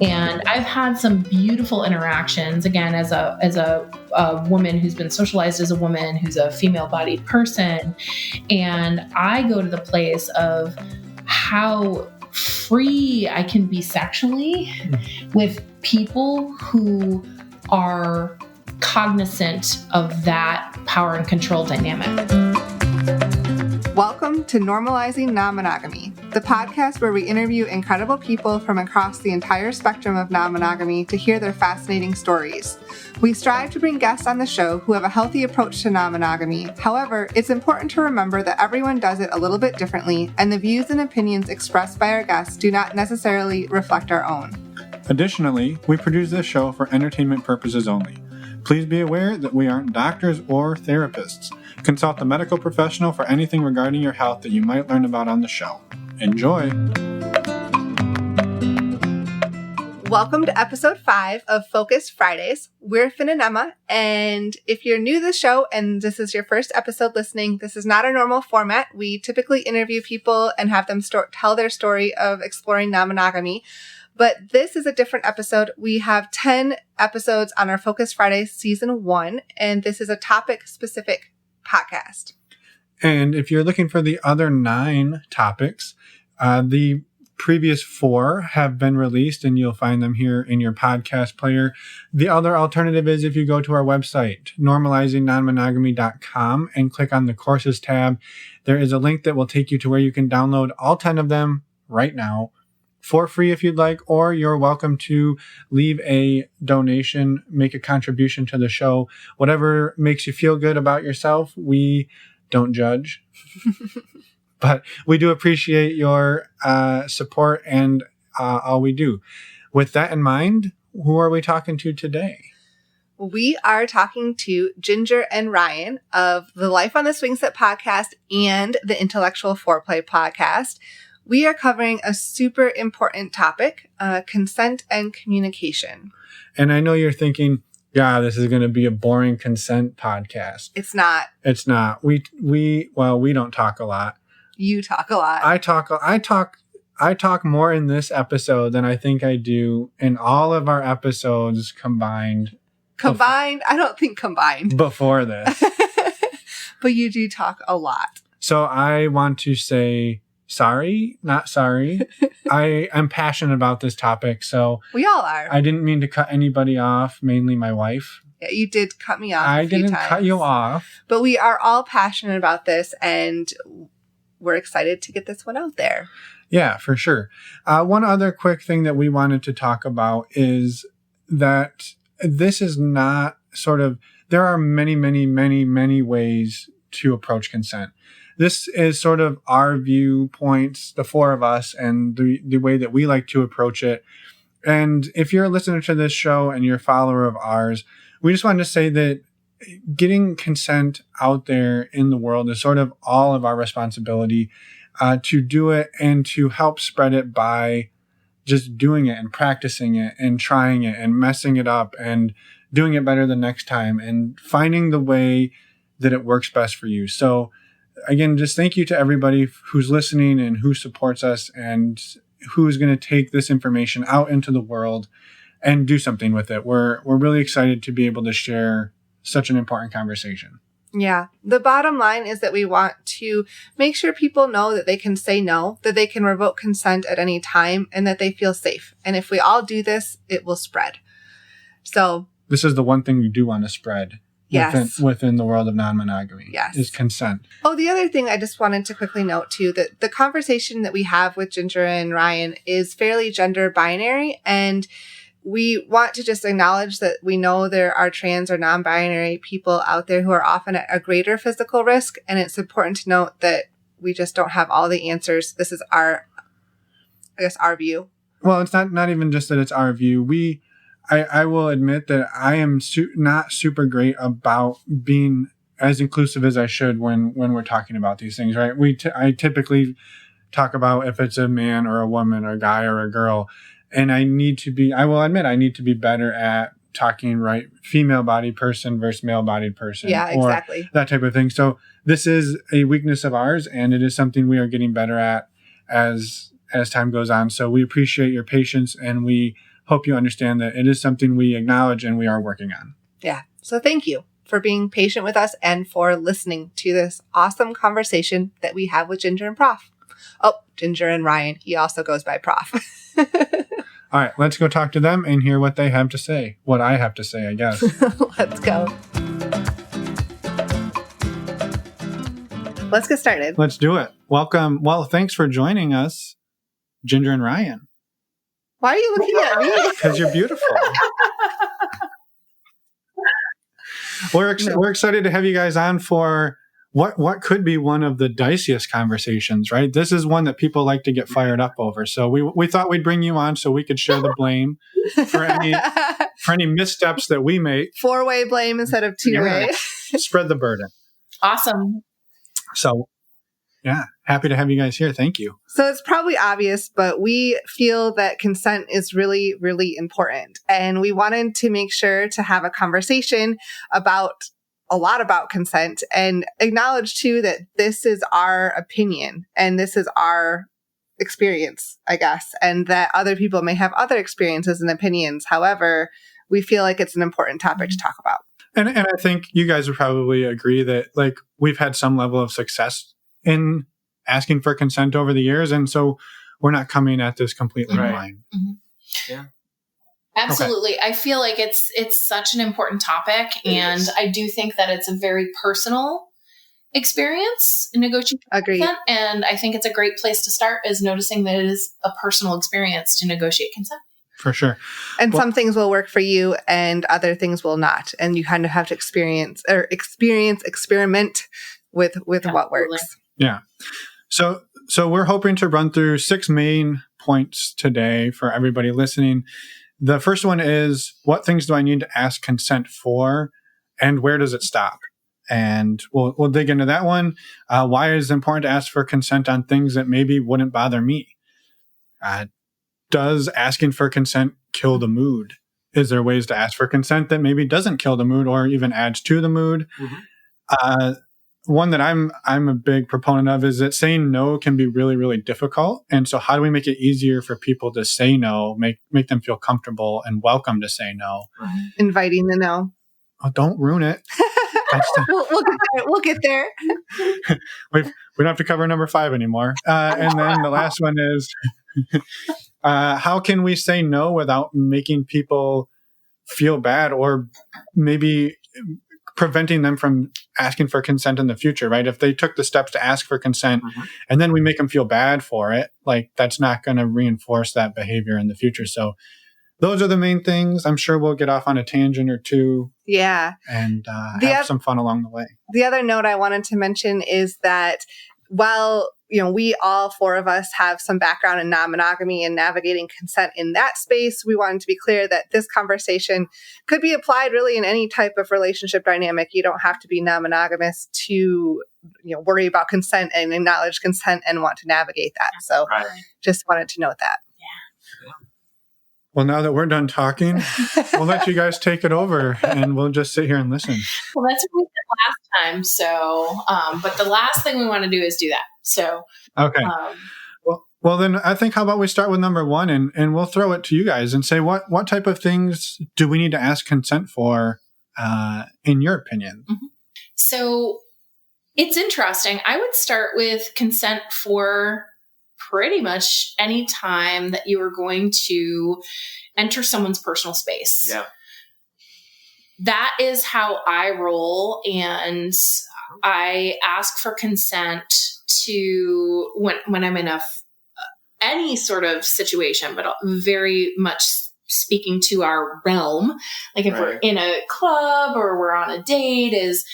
And I've had some beautiful interactions, again, as a woman who's been socialized as a woman, who's a female-bodied person. And I go to the place of how free I can be sexually with people who are cognizant of that power and control dynamic. Welcome to Normalizing Non-Monogamy, the podcast where we interview incredible people from across the entire spectrum of non-monogamy to hear their fascinating stories. We strive to bring guests on the show who have a healthy approach to non-monogamy. However, it's important to remember that everyone does it a little bit differently, and the views and opinions expressed by our guests do not necessarily reflect our own. Additionally, we produce this show for entertainment purposes only. Please be aware that we aren't doctors or therapists. Consult a medical professional for anything regarding your health that you might learn about on the show. Enjoy! Welcome to episode 5 of Focus Fridays. We're Finn and Emma, and if you're new to the show and this is your first episode listening, this is not our normal format. We typically interview people and have them tell their story of exploring non-monogamy. But this is a different episode. We have 10 episodes on our Focus Friday Season 1, and this is a topic-specific podcast. And if you're looking for the other 9 topics, the previous 4 have been released, and you'll find them here in your podcast player. The other alternative is if you go to our website, normalizingnonmonogamy.com, and click on the Courses tab. There is a link that will take you to where you can download all 10 of them right now, for free if you'd like, or you're welcome to leave a donation, make a contribution to the show. Whatever makes you feel good about yourself. We don't judge, but we do appreciate your support and all we do. With that in mind, who are we talking to today? We are talking to Ginger and Ryan of the Life on the Swing Set podcast and the Intellectual Foreplay podcast. We are covering a super important topic, consent and communication. And I know you're thinking, yeah, this is going to be a boring consent podcast. It's not. It's not. We don't talk a lot. You talk a lot. I talk more in this episode than I think I do in all of our episodes combined. Combined? I don't think combined. Before this. But you do talk a lot. So I want to say sorry, not sorry. I am passionate about this topic, so we all are. I didn't mean to cut anybody off, mainly my wife. Yeah, you did cut me off. I didn't cut you off. But we are all passionate about this, and we're excited to get this one out there. Yeah, for sure. One other quick thing that we wanted to talk about is that this is not there are many, many, many, many ways to approach consent. This is sort of our viewpoints, the 4 of us, and the way that we like to approach it. And if you're a listener to this show and you're a follower of ours, we just wanted to say that getting consent out there in the world is sort of all of our responsibility to do it and to help spread it by just doing it and practicing it and trying it and messing it up and doing it better the next time and finding the way that it works best for you. So again, just thank you to everybody who's listening and who supports us and who is going to take this information out into the world and do something with it. We're really excited to be able to share such an important conversation. Yeah. The bottom line is that we want to make sure people know that they can say no, that they can revoke consent at any time, and that they feel safe. And if we all do this, it will spread. So this is the one thing we do want to spread. Yes. Within the world of non-monogamy. Yes. Is consent. Oh, the other thing I just wanted to quickly note too, that the conversation that we have with Ginger and Ryan is fairly gender binary, and we want to just acknowledge that we know there are trans or non-binary people out there who are often at a greater physical risk, and it's important to note that we just don't have all the answers. This is our view. Well, it's not even just that it's our view. I will admit that I am not super great about being as inclusive as I should when we're talking about these things, right? I typically talk about if it's a man or a woman or a guy or a girl, and I will admit I need to be better at talking right female-bodied person versus male-bodied person. Yeah, exactly. Or that type of thing. So this is a weakness of ours, and it is something we are getting better at as as time goes on. So we appreciate your patience, and we hope you understand that it is something we acknowledge and we are working on. Yeah. So thank you for being patient with us and for listening to this awesome conversation that we have with Ginger and Prof. Oh, Ginger and Ryan. He also goes by Prof. All right, let's go talk to them and hear what they have to say. What I have to say, I guess. Let's go. Let's get started. Let's do it. Welcome. Well, thanks for joining us, Ginger and Ryan. Why are you looking at me? Because you're beautiful. We're excited to have you guys on for what could be one of the diciest conversations, right? This is one that people like to get fired up over. So we thought we'd bring you on so we could share the blame for any missteps that we make. 4-way blame instead of 2-way. Yeah. Spread the burden. Awesome. So, yeah, happy to have you guys here. Thank you. So it's probably obvious, but we feel that consent is really, really important. And we wanted to make sure to have a conversation about a lot about consent and acknowledge too that this is our opinion and this is our experience, I guess, and that other people may have other experiences and opinions. However, we feel like it's an important topic to talk about. And I think you guys would probably agree that like we've had some level of success in asking for consent over the years. And so we're not coming at this completely blind. Mm-hmm. Yeah. Absolutely. Okay. I feel like it's such an important topic. And I do think that it's a very personal experience negotiating consent. And I think it's a great place to start is noticing that it is a personal experience to negotiate consent. For sure. And some things will work for you and other things will not. And you kind of have to experiment with what works. Yeah. So we're hoping to run through 6 main points today for everybody listening. The first one is, what things do I need to ask consent for, and where does it stop? And we'll dig into that one. Why is it important to ask for consent on things that maybe wouldn't bother me? Does asking for consent kill the mood? Is there ways to ask for consent that maybe doesn't kill the mood or even adds to the mood? Mm-hmm. One that I'm a big proponent of is that saying no can be really, really difficult. And so how do we make it easier for people to say no, make them feel comfortable and welcome to say no? Inviting the no. Oh, don't ruin it. We'll get there. We don't have to cover number 5 anymore. And then the last one is, how can we say no without making people feel bad or maybe preventing them from asking for consent in the future, right? If they took the steps to ask for consent and then we make them feel bad for it, like that's not going to reinforce that behavior in the future. So those are the main things. I'm sure we'll get off on a tangent or two. Yeah. And have some fun along the way. The other note I wanted to mention is that while we all 4 of us have some background in non-monogamy and navigating consent in that space, we wanted to be clear that this conversation could be applied really in any type of relationship dynamic. You don't have to be non-monogamous to worry about consent and acknowledge consent and want to navigate that. So just wanted to note that. Yeah. Well, now that we're done talking, we'll let you guys take it over and we'll just sit here and listen. Well, that's what we did last time. So, but the last thing we want to do is do that. So, okay. Well, then I think how about we start with number 1 and we'll throw it to you guys and say, what type of things do we need to ask consent for, in your opinion? Mm-hmm. So it's interesting. I would start with consent for pretty much any time that you are going to enter someone's personal space. Yeah. That is how I roll. And I ask for consent to when I'm in any sort of situation, but very much speaking to our realm. Like if we're in a club or we're on a date is,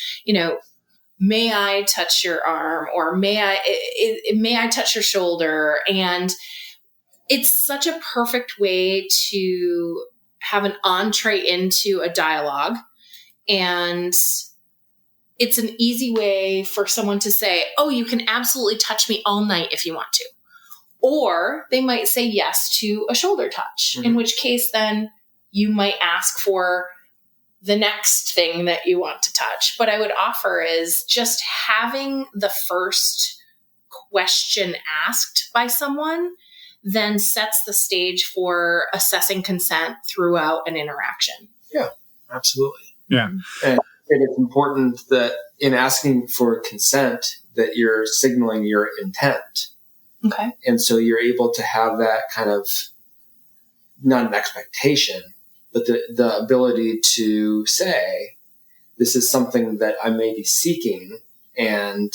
may I touch your arm or may I touch your shoulder? And it's such a perfect way to have an entree into a dialogue. And it's an easy way for someone to say, oh, you can absolutely touch me all night if you want to. Or they might say yes to a shoulder touch, in which case then you might ask for the next thing that you want to touch. What I would offer is just having the first question asked by someone then sets the stage for assessing consent throughout an interaction. Yeah, absolutely. Yeah. And it's important that in asking for consent that you're signaling your intent. Okay. And so you're able to have that kind of, not an expectation, but the ability to say, this is something that I may be seeking, and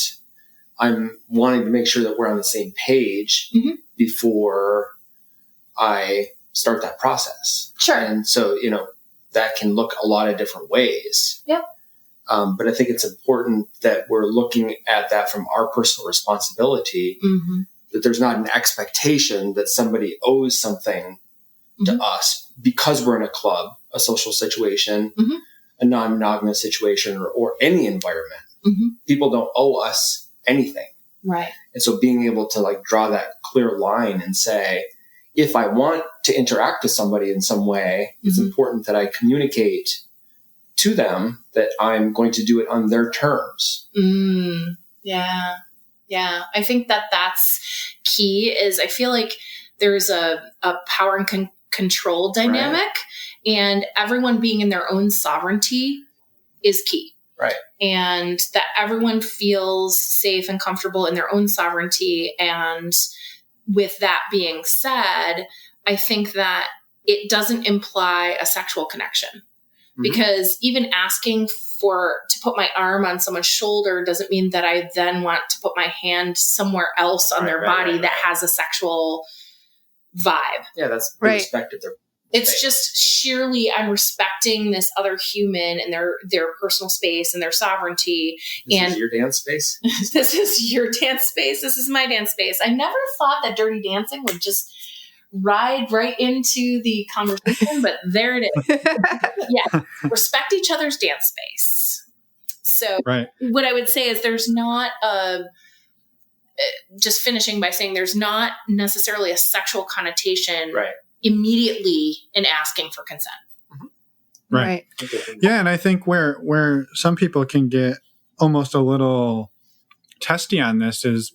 I'm wanting to make sure that we're on the same page before I start that process. Sure. And so, that can look a lot of different ways. Yep. But I think it's important that we're looking at that from our personal responsibility, that there's not an expectation that somebody owes something to us because we're in a club, a social situation, a non-monogamous situation, or any environment. People don't owe us anything. Right. And so being able to draw that clear line and say, if I want to interact with somebody in some way, it's important that I communicate to them that I'm going to do it on their terms. Yeah. Yeah. I think that that's key. Is I feel like there's a power and control dynamic, and everyone being in their own sovereignty is key. Right. And that everyone feels safe and comfortable in their own sovereignty. And with that being said, I think that it doesn't imply a sexual connection, because even asking to put my arm on someone's shoulder doesn't mean that I then want to put my hand somewhere else on their body that has a sexual vibe. Yeah, that's the respect of their It's space. just sheerly, I'm respecting this other human and their personal space and their sovereignty. This is your dance space? This is your dance space. This is my dance space. I never thought that Dirty Dancing would just ride right into the conversation, but there it is. Yeah. Respect each other's dance space. So what I would say is there's not just finishing by saying there's not necessarily a sexual connotation immediately in asking for consent. Right. Yeah. And I think where some people can get almost a little testy on this is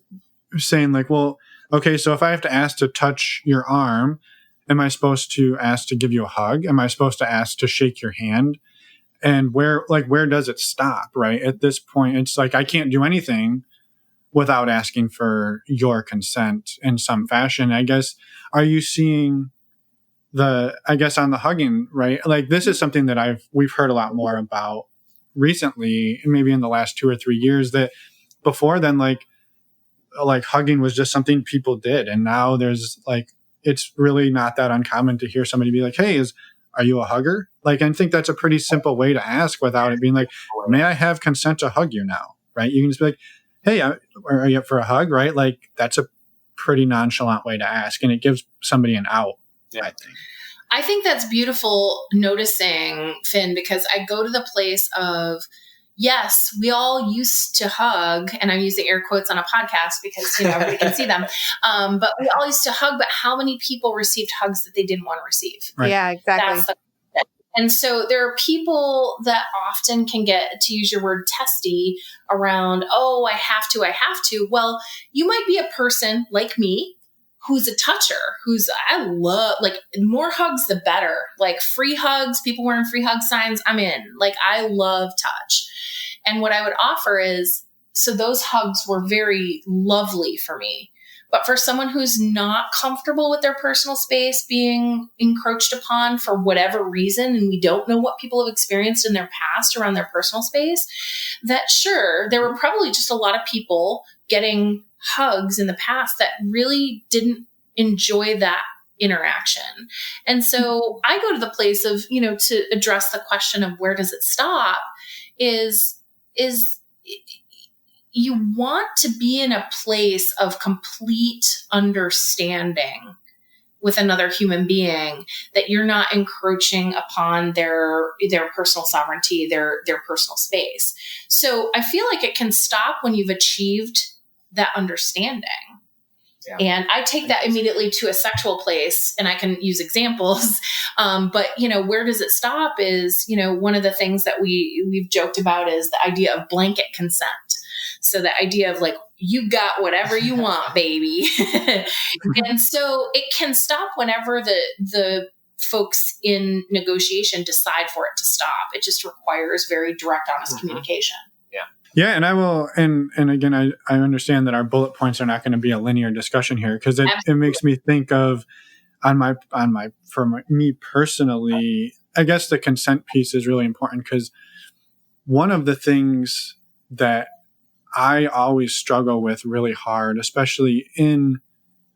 saying well, okay, so if I have to ask to touch your arm, am I supposed to ask to give you a hug? Am I supposed to ask to shake your hand? And where does it stop? Right. At this point, it's I can't do anything without asking for your consent in some fashion. I guess, are you seeing on the hugging, right? This is something that we've heard a lot more about recently, maybe in the last 2 or 3 years, that before then, hugging was just something people did. And now there's it's really not that uncommon to hear somebody be like, hey, are you a hugger? I think that's a pretty simple way to ask without it being may I have consent to hug you now? Right. You can just be like, hey, are you up for a hug? Right. That's a pretty nonchalant way to ask. And it gives somebody an out, I think. I think that's beautiful noticing, Finn, because I go to the place of, yes, we all used to hug, and I'm using air quotes on a podcast because everybody can see them. But we all used to hug, but how many people received hugs that they didn't want to receive? Right. Yeah, exactly. That's and so there are people that often can get, to use your word, testy around, oh, I have to. Well, you might be a person like me who's a toucher, I love, more hugs, the better. Free hugs, people wearing free hug signs, I'm in. I love touch. And what I would offer is, so those hugs were very lovely for me. But for someone who's not comfortable with their personal space being encroached upon for whatever reason, and we don't know what people have experienced in their past around their personal space, that sure, there were probably just a lot of people getting hugs in the past that really didn't enjoy that interaction. And so I go to the place of, to address the question of where does it stop is you want to be in a place of complete understanding with another human being, that you're not encroaching upon their personal sovereignty, their personal space. So I feel like it can stop when you've achieved that understanding. Yeah. And I take that immediately to a sexual place, and I can use examples. But where does it stop is, one of the things that we've joked about is the idea of blanket consent. So the idea of you got whatever you want, baby. And so it can stop whenever the folks in negotiation decide for it to stop. It just requires very direct, honest communication. Yeah, and I will, and again, I understand that our bullet points are not going to be a linear discussion here, because it makes me think of for me personally, I guess the consent piece is really important, because one of the things that I always struggle with really hard, especially in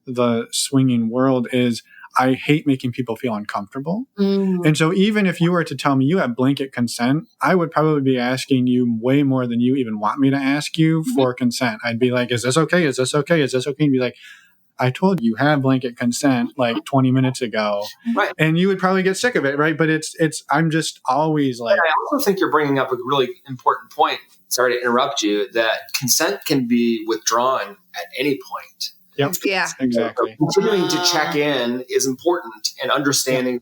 the swinging world, is I hate making people feel uncomfortable. And so even if you were to tell me you have blanket consent, I would probably be asking you way more than you even want me to ask you for consent. I'd be like, is this okay? Is this okay? Is this okay? And be like, I told you have blanket consent like 20 minutes ago. Right. And you would probably get sick of it, right? But I'm just always like... I also think you're bringing up a really important point. Sorry to interrupt you, that consent can be withdrawn at any point. Yep. Yeah. Exactly. So continuing to check in is important, and understanding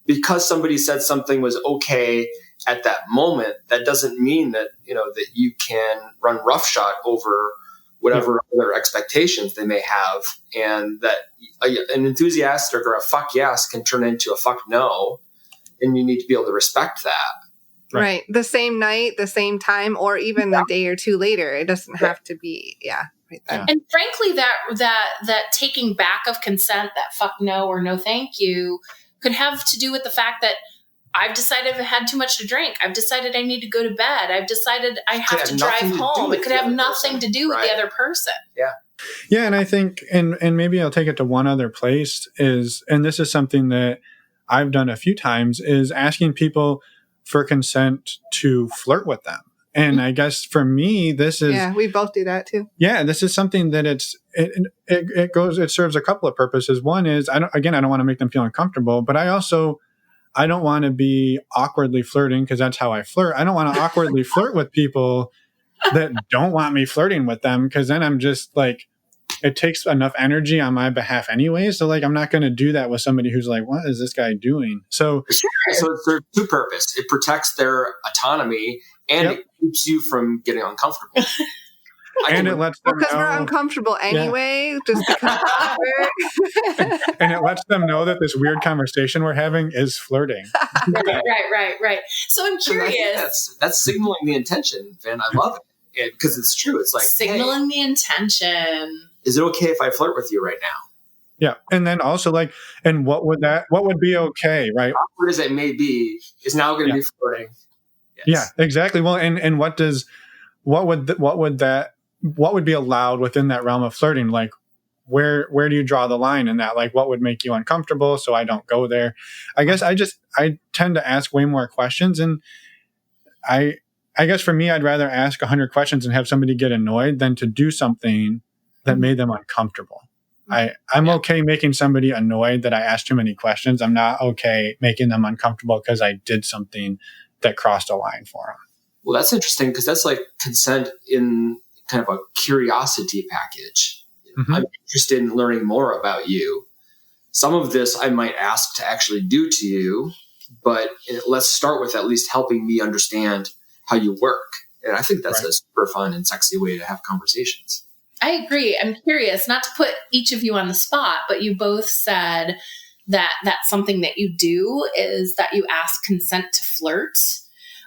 because somebody said something was okay at that moment, that doesn't mean that, that you can run roughshod over whatever other expectations they may have, and that an enthusiastic or a fuck yes can turn into a fuck no, and you need to be able to respect that. Right. The same night, the same time, or even a day or two later. It doesn't have to be, And frankly, that taking back of consent, that fuck no or no thank you, could have to do with the fact that I've decided I've had too much to drink. I've decided I need to go to bed. I've decided I have to drive home. It could have nothing to do with the other person. Yeah. Yeah. And I think, and maybe I'll take it to one other place, and this is something that I've done a few times, is asking people for consent to flirt with them. And I guess for me, this is... Yeah, we both do that too. Yeah, this is something that it serves a couple of purposes. One is, I don't want to make them feel uncomfortable, but I don't want to be awkwardly flirting, because that's how I flirt. I don't want to awkwardly flirt with people that don't want me flirting with them, because then I'm just like, it takes enough energy on my behalf anyway. So like, I'm not going to do that with somebody who's like, what is this guy doing? So it serves two purposes. It protects their autonomy, and it keeps you from getting uncomfortable. And it lets them because know, we're uncomfortable anyway, just because and it lets them know that this weird conversation we're having is flirting. Right. So I'm curious. That's signaling the intention, and I love it, because it's true. It's like signaling the intention. Is it okay if I flirt with you right now? Yeah. And then also like, and what would be okay, right? Awkward as it may be, is now going to be flirting. Yes. Yeah, exactly. Well, and what would be allowed within that realm of flirting? Like, where do you draw the line in that? Like, what would make you uncomfortable so I don't go there? I guess I tend to ask way more questions, and I guess for me, I'd rather ask 100 questions and have somebody get annoyed than to do something that made them uncomfortable. I'm okay making somebody annoyed that I asked too many questions. I'm not okay making them uncomfortable because I did something that crossed a line for them. Well, that's interesting, because that's like consent in kind of a curiosity package. Mm-hmm. I'm interested in learning more about you. Some of this I might ask to actually do to you, but let's start with at least helping me understand how you work. And I think that's a super fun and sexy way to have conversations. I agree. I'm curious, not to put each of you on the spot, but you both said that that's something that you do, is that you ask consent to flirt.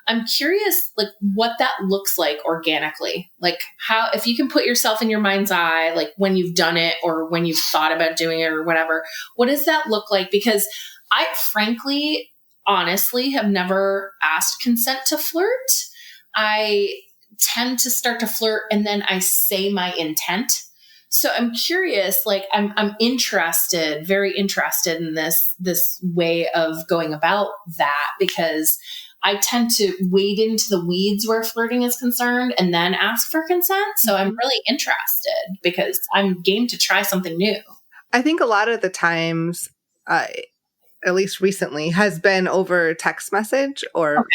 I'm curious, like, what that looks like organically. Like, how, if you can put yourself in your mind's eye, like when you've done it or when you've thought about doing it or whatever, what does that look like? Because I frankly, honestly, have never asked consent to flirt. I tend to start to flirt and then I say my intent. So I'm curious, like I'm interested, very interested in this way of going about that, because I tend to wade into the weeds where flirting is concerned and then ask for consent. So I'm really interested because I'm game to try something new. I think a lot of the times, at least recently, has been over text message or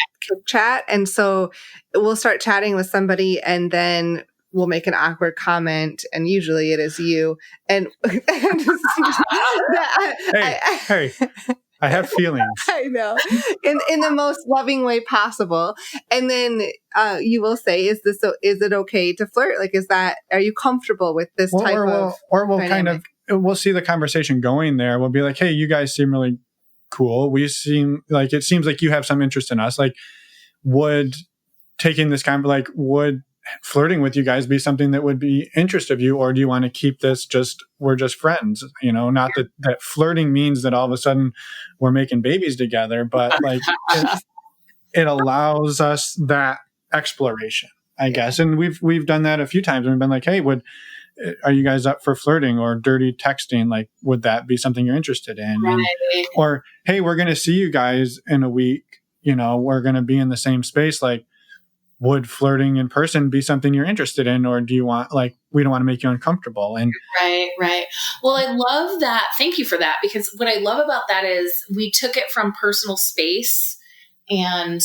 chat. And so we'll start chatting with somebody and then we'll make an awkward comment, and usually it is you. And hey, I have feelings. I know, in the most loving way possible. And then you will say, is it okay to flirt? Like, are you comfortable with this type of or we'll dynamic? we'll see the conversation going there. We'll be like, hey, you guys seem really cool. It seems like you have some interest in us. Like, would flirting with you guys be something that would be interest of you, or do you want to keep this we're just friends? Not that flirting means that all of a sudden we're making babies together, but like it allows us that exploration, I guess. And we've done that a few times. We've been like, hey, are you guys up for flirting or dirty texting? Like, would that be something you're interested in? Right. Or, hey, we're going to see you guys in a week. We're going to be in the same space. Like, would flirting in person be something you're interested in? Or do you want, we don't want to make you uncomfortable? And Right. Well, I love that. Thank you for that. Because what I love about that is we took it from personal space and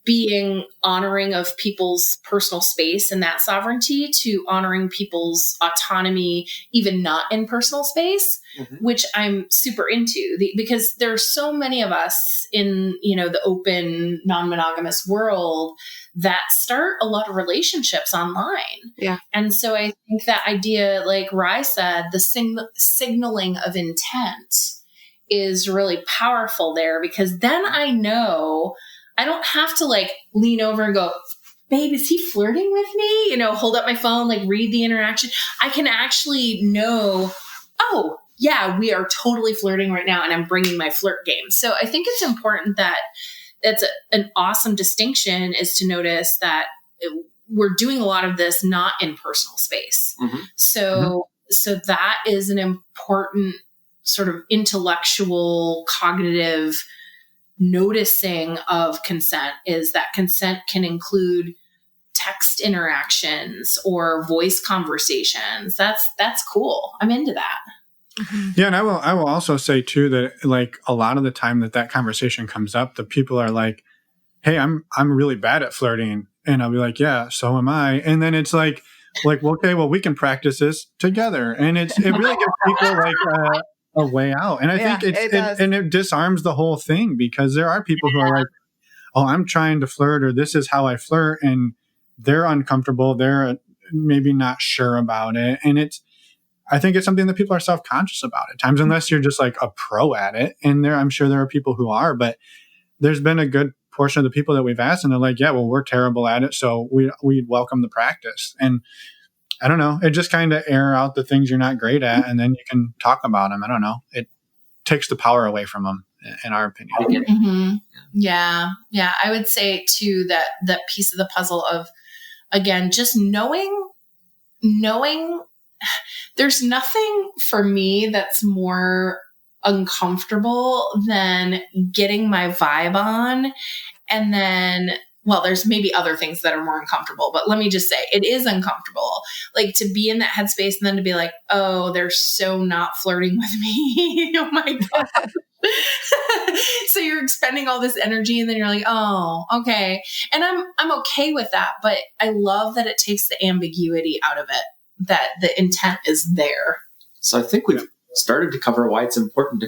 being honoring of people's personal space and that sovereignty to honoring people's autonomy, even not in personal space, which I'm super into because there are so many of us in, the open non-monogamous world that start a lot of relationships online. Yeah. And so I think that idea, like Rye said, the signaling of intent is really powerful there, because then I know I don't have to lean over and go, babe, is he flirting with me? Hold up my phone, read the interaction. I can actually know, oh yeah, we are totally flirting right now. And I'm bringing my flirt game. So I think it's important that that's an awesome distinction, is to notice that we're doing a lot of this not in personal space. So that is an important sort of intellectual, cognitive noticing of consent, is that consent can include text interactions or voice conversations. That's cool. I'm into that. Yeah. And I will also say too, that a lot of the time that conversation comes up, the people are like, hey, I'm really bad at flirting. And I'll be like, yeah, so am I. And then it's like, well, okay, well, we can practice this together. And it really gives people a way out. And I think it disarms the whole thing, because there are people who are like, oh, I'm trying to flirt, or this is how I flirt. And they're uncomfortable. They're maybe not sure about it. And I think it's something that people are self-conscious about at times, unless you're just like a pro at it. And I'm sure there are people who are, but there's been a good portion of the people that we've asked, and they're like, yeah, well, we're terrible at it. So we'd welcome the practice. And I don't know, it just kind of air out the things you're not great at, and then you can talk about them. I don't know. It takes the power away from them, in our opinion. Yeah. I would say too, that piece of the puzzle of, again, just knowing there's nothing for me that's more uncomfortable than getting my vibe on. And then, well, there's maybe other things that are more uncomfortable, but let me just say it is uncomfortable. To be in that headspace and then to be like, oh, they're so not flirting with me. Oh my God. So you're expending all this energy, and then you're like, oh, okay. And I'm okay with that, but I love that it takes the ambiguity out of it, that the intent is there. So I think we've started to cover why it's important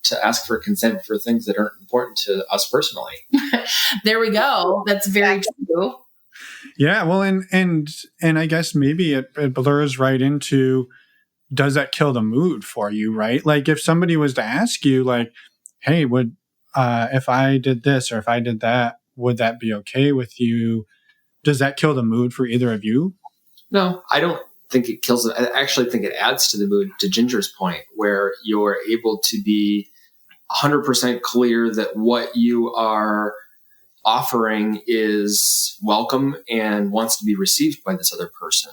to ask for consent for things that aren't important to us personally. There we go. That's very true. Yeah. Well, and I guess maybe it blurs right into, does that kill the mood for you? Right. Like, if somebody was to ask you hey, if I did this or if I did that, would that be okay with you? Does that kill the mood for either of you? No, I don't think it kills it. I actually think it adds to the mood, to Ginger's point, where you're able to be 100% clear that what you are offering is welcome and wants to be received by this other person.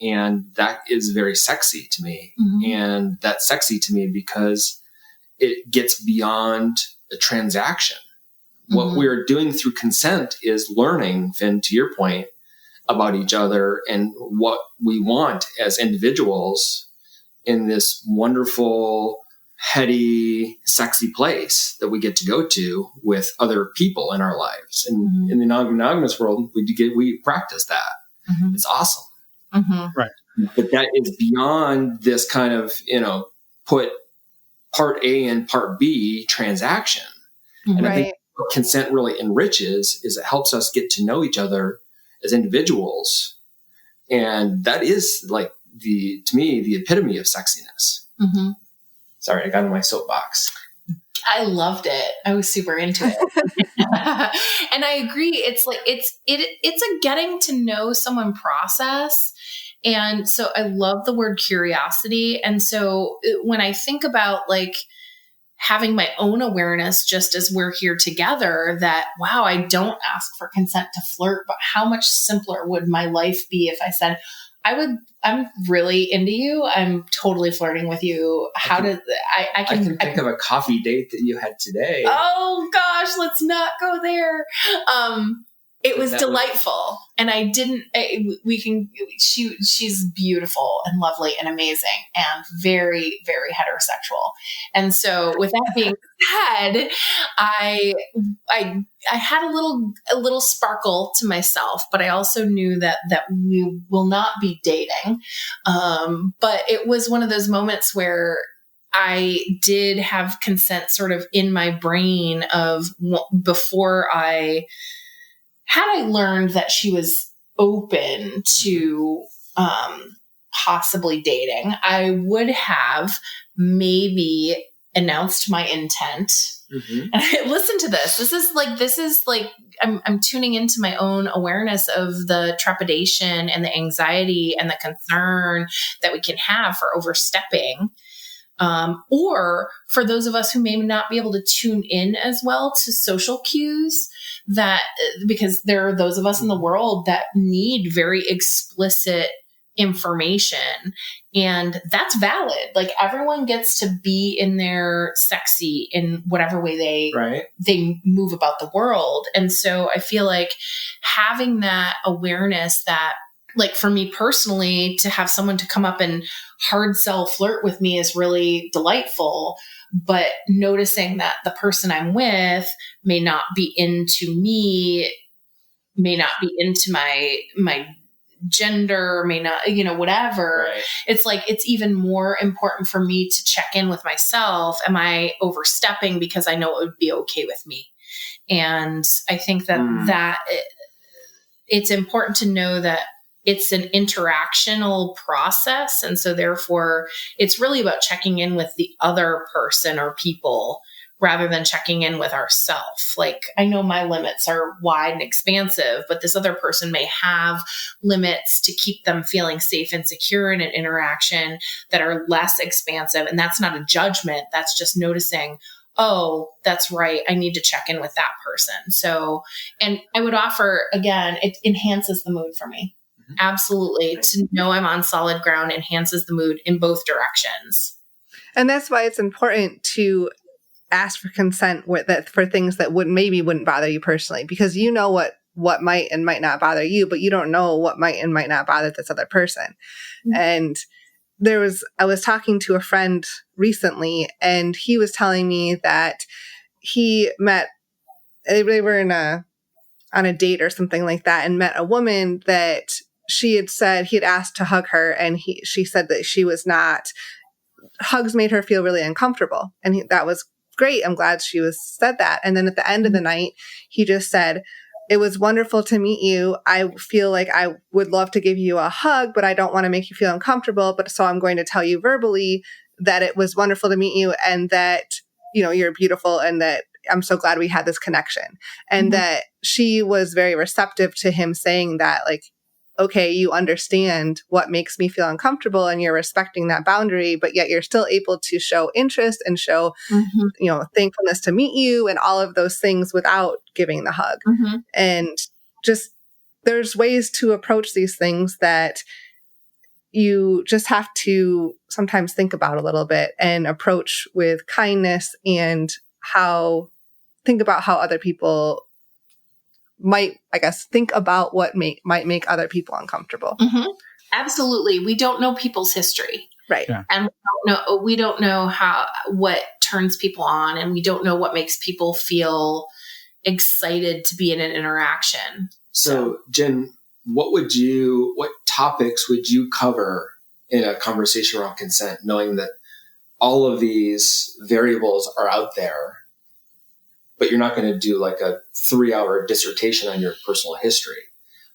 And that is very sexy to me. And that's sexy to me because it gets beyond a transaction. What we're doing through consent is learning, Finn, to your point, about each other and what we want as individuals in this wonderful, heady, sexy place that we get to go to with other people in our lives. And in the non-monogamous world, we practice that. It's awesome. Right. But that is beyond this kind of, put part A and part B transaction. And I think what consent really enriches is it helps us get to know each other as individuals. And that is like to me, the epitome of sexiness. Mm-hmm. Sorry, I got on my soapbox. I loved it. I was super into it. And I agree. It's like, it's a getting to know someone process. And so I love the word curiosity. And so when I think about like having my own awareness, just as we're here together, that, wow, I don't ask for consent to flirt, but how much simpler would my life be if I said, I'm really into you. I'm totally flirting with you. I can think of a coffee date that you had today. Oh gosh, let's not go there. It was delightful. And I didn't, she's beautiful and lovely and amazing and very, very heterosexual. And so with that being said, I had a little sparkle to myself, but I also knew that we will not be dating. But it was one of those moments where I did have consent sort of in my brain of before had I learned that she was open to possibly dating, I would have maybe announced my intent. Mm-hmm. And listen to this. This is like I'm tuning into my own awareness of the trepidation and the anxiety and the concern that we can have for overstepping. Or for those of us who may not be able to tune in as well to social cues, that because there are those of us in the world that need very explicit information, and that's valid. Like everyone gets to be in their sexy in whatever way they move about the world. And so I feel like having that awareness that, like for me personally, to have someone to come up and hard sell flirt with me is really delightful. But noticing that the person I'm with may not be into me, may not be into my gender, may not, whatever. Right. It's like, it's even more important for me to check in with myself. Am I overstepping because I know it would be okay with me? And I think that it's important to know that it's an interactional process. And so therefore it's really about checking in with the other person or people rather than checking in with ourselves. Like, I know my limits are wide and expansive, but this other person may have limits to keep them feeling safe and secure in an interaction that are less expansive. And that's not a judgment. That's just noticing, oh, that's right, I need to check in with that person. So, and I would offer, again, it enhances the mood for me. Absolutely. To know I'm on solid ground enhances the mood in both directions. And that's why it's important to ask for consent for things that wouldn't bother you personally, because you know what might and might not bother you, but you don't know what might and might not bother this other person. Mm-hmm. And I was talking to a friend recently, and he was telling me that they were on a date or something like that, and met a woman that he had asked to hug her, and she said that she was not, hugs made her feel really uncomfortable. And that was great. I'm glad she said that. And then at the end of the night, he just said, it was wonderful to meet you. I feel like I would love to give you a hug, but I don't want to make you feel uncomfortable. So I'm going to tell you verbally that it was wonderful to meet you, and that, you're beautiful, and that I'm so glad we had this connection. And that she was very receptive to him saying that, like, okay, you understand what makes me feel uncomfortable, and you're respecting that boundary, but yet you're still able to show interest and show, thankfulness to meet you and all of those things without giving the hug. Mm-hmm. And just, there's ways to approach these things that you just have to sometimes think about a little bit and approach with kindness, and think about how other people might, I guess, think about what might make other people uncomfortable. Mm-hmm. Absolutely. We don't know people's history. Right. Yeah. And we don't know what turns people on, and we don't know what makes people feel excited to be in an interaction. So Jen, what topics would you cover in a conversation around consent, knowing that all of these variables are out there, but you're not going to do like a 3-hour dissertation on your personal history.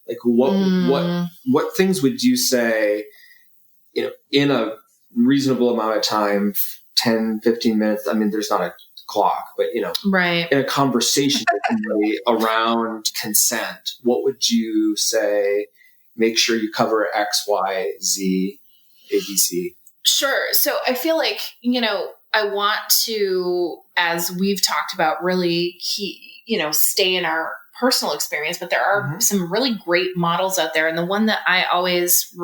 Like what things would you say, in a reasonable amount of time, 10, 15 minutes? I mean, there's not a clock, but right. In a conversation around consent, what would you say? Make sure you cover X, Y, Z, A, B, C. Sure. So I feel like, I want to, as we've talked about, really stay in our personal experience, but there are some really great models out there. And the one that I always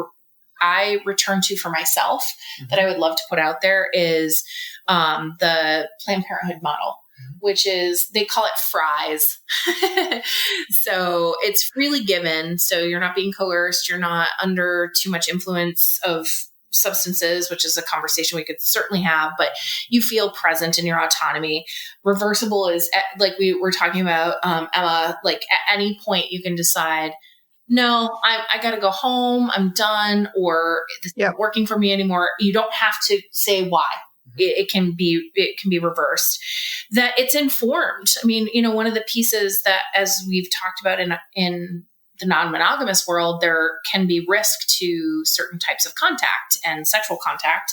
return to for myself that I would love to put out there is the Planned Parenthood model, which is, they call it FRIES. So it's freely given. So you're not being coerced. You're not under too much influence of substances, which is a conversation we could certainly have, but you feel present in your autonomy. Reversible is like we were talking about, Emma, like at any point you can decide, no, I got to go home. I'm done. Or this isn't working for me anymore. You don't have to say why. It can be reversed. That it's informed. I mean, one of the pieces that, as we've talked about in the non-monogamous world, there can be risk to certain types of contact and sexual contact.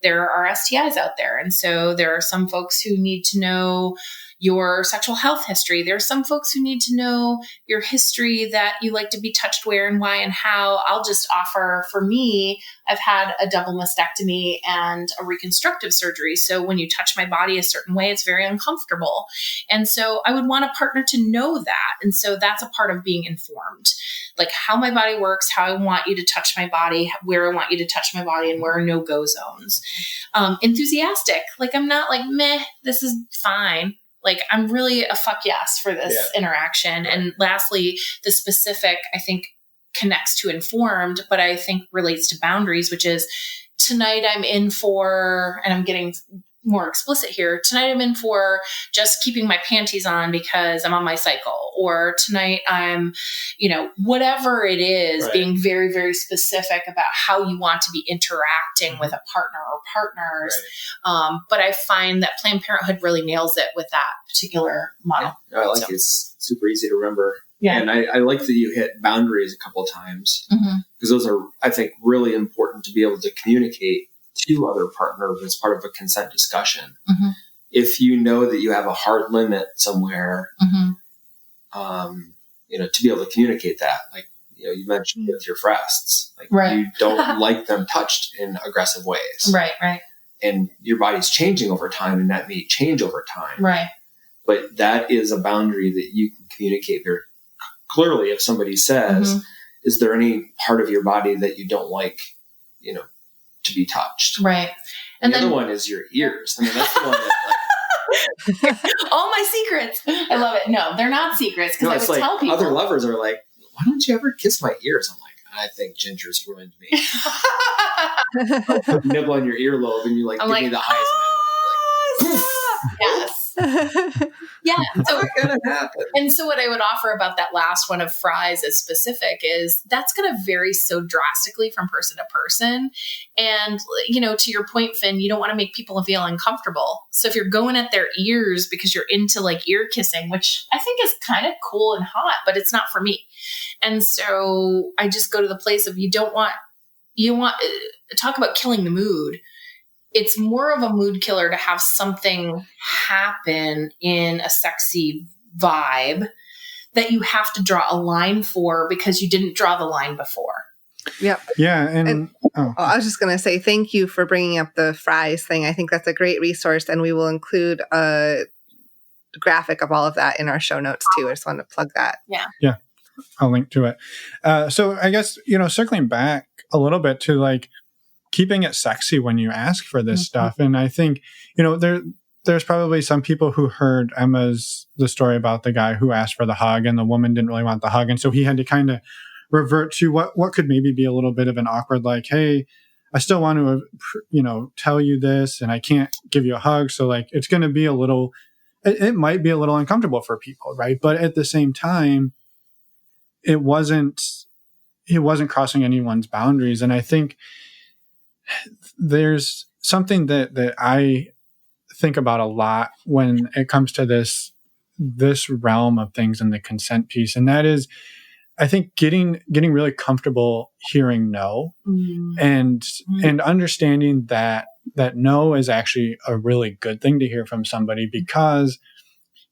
There are STIs out there. And so there are some folks who need to know your sexual health history. There are some folks who need to know your history, that you like to be touched where and why and how. I'll just offer, for me, I've had a double mastectomy and a reconstructive surgery. So when you touch my body a certain way, it's very uncomfortable. And so I would want a partner to know that. And so that's a part of being informed, like how my body works, how I want you to touch my body, where I want you to touch my body, and where are no-go zones. Enthusiastic. Like, I'm not like, meh, this is fine. Like, I'm really a fuck yes for this interaction. And lastly, the specific, I think, connects to informed, but I think relates to boundaries, which is, tonight I'm in for, and I'm getting more explicit here, tonight I'm in for just keeping my panties on because I'm on my cycle. Or tonight I'm, whatever it is, being very, very specific about how you want to be interacting with a partner or partners. But I find that Planned Parenthood really nails it with that particular model. I like it. It's super easy to remember. Yeah. And I like that you hit boundaries a couple of times, because those are, I think, really important to be able to communicate to other partners as part of a consent discussion. If you know that you have a hard limit somewhere, to be able to communicate that, like, you mentioned with your breasts, like you don't like them touched in aggressive ways. Right. And your body's changing over time, and that may change over time. Right. But that is a boundary that you can communicate very clearly. If somebody says, is there any part of your body that you don't like, to be touched? Right. And the other one is your ears. I mean, that's the one that all my secrets. I love it. No, they're not secrets, because I would tell people. Other lovers are like, why don't you ever kiss my ears? I'm like, I think Ginger's ruined me. Nibble on your earlobe and you give me the Heisman. Yes. Yeah. So it's gonna happen. And so what I would offer about that last one of FRIES as specific is that's going to vary so drastically from person to person. And, to your point, Finn, you don't want to make people feel uncomfortable. So if you're going at their ears because you're into ear kissing, which I think is kind of cool and hot, but it's not for me. And so I just go to the place of you want talk about killing the mood. It's more of a mood killer to have something happen in a sexy vibe that you have to draw a line for because you didn't draw the line before. Yep. Yeah. And I was just going to say thank you for bringing up the FRIES thing. I think that's a great resource, and we will include a graphic of all of that in our show notes too. I just wanted to plug that. Yeah. I'll link to it. So I guess, circling back a little bit to keeping it sexy when you ask for this stuff. And I think, there's probably some people who heard the story about the guy who asked for the hug and the woman didn't really want the hug. And so he had to kind of revert to what could maybe be a little bit of an awkward, hey, I still want to, tell you this and I can't give you a hug. So it's going to be it might be a little uncomfortable for people. Right. But at the same time, it wasn't crossing anyone's boundaries. And I think there's something that I think about a lot when it comes to this realm of things and the consent piece. And that is, I think getting really comfortable hearing no, and understanding that no is actually a really good thing to hear from somebody, because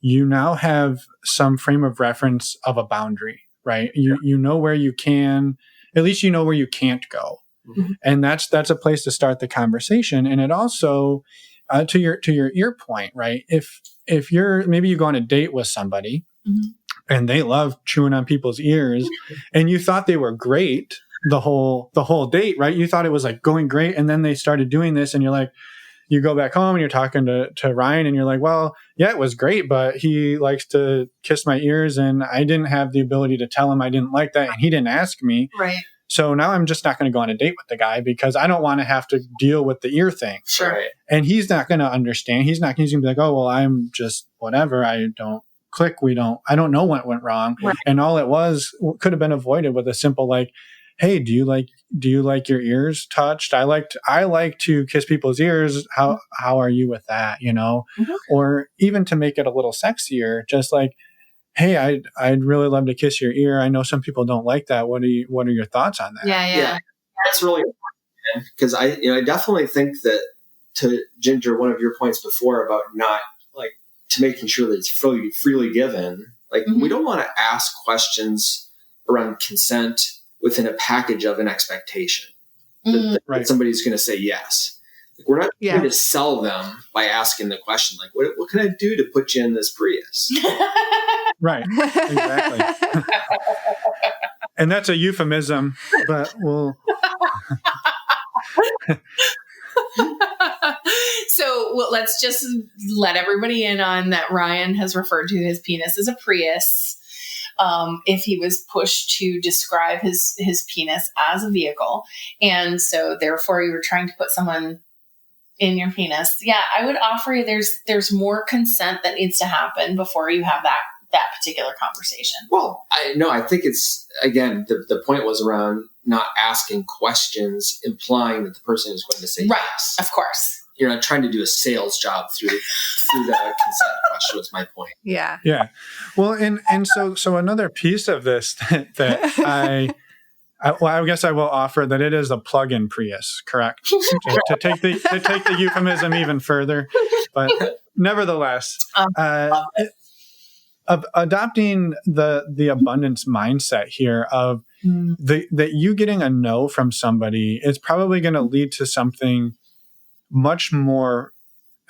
you now have some frame of reference of a boundary, right? You know where you can, at least you know where you can't go. And that's a place to start the conversation. And it also, to your ear point, right? If you're, maybe you go on a date with somebody and they love chewing on people's ears, and you thought they were great the whole date, right? You thought it was like going great, and then they started doing this, and you're like, you go back home and you're talking to Ryan, and you're like, well, yeah, it was great, but he likes to kiss my ears, and I didn't have the ability to tell him I didn't like that, and he didn't ask me. Right. So now I'm just not going to go on a date with the guy because I don't want to have to deal with the ear thing. Sure. And he's not going to understand. He's going to be like, oh, well, I'm just whatever. I don't click. I don't know what went wrong. Right. And all it could have been avoided with a simple, like, hey, do you like your ears touched? I like to kiss people's ears. How are you with that? You know, or even to make it a little sexier, just like, hey, I'd really love to kiss your ear. I know some people don't like that. What are your thoughts on that? Yeah. That's really important, because I definitely think that, to Ginger, one of your points before about not like, to making sure that it's freely given. Like, we don't want to ask questions around consent within a package of an expectation that somebody's going to say yes. Like, we're not trying to sell them by asking the question, like, what can I do to put you in this Prius? Right. Exactly. And that's a euphemism, but we'll. So let's just let everybody in on that. Ryan has referred to his penis as a Prius. If he was pushed to describe his penis as a vehicle. And so therefore you were trying to put someone in your penis. Yeah, I would offer you there's more consent that needs to happen before you have that particular conversation. Well, I think it's, again, the point was around not asking questions implying that the person is going to say yes. Of course. You're not trying to do a sales job through the consent question, was my point. Yeah. Yeah. Well, and so another piece of this that I guess I will offer that it is a plug-in Prius, correct? to take the euphemism even further, but nevertheless, adopting the abundance mindset here of that you getting a no from somebody is probably going to lead to something much more,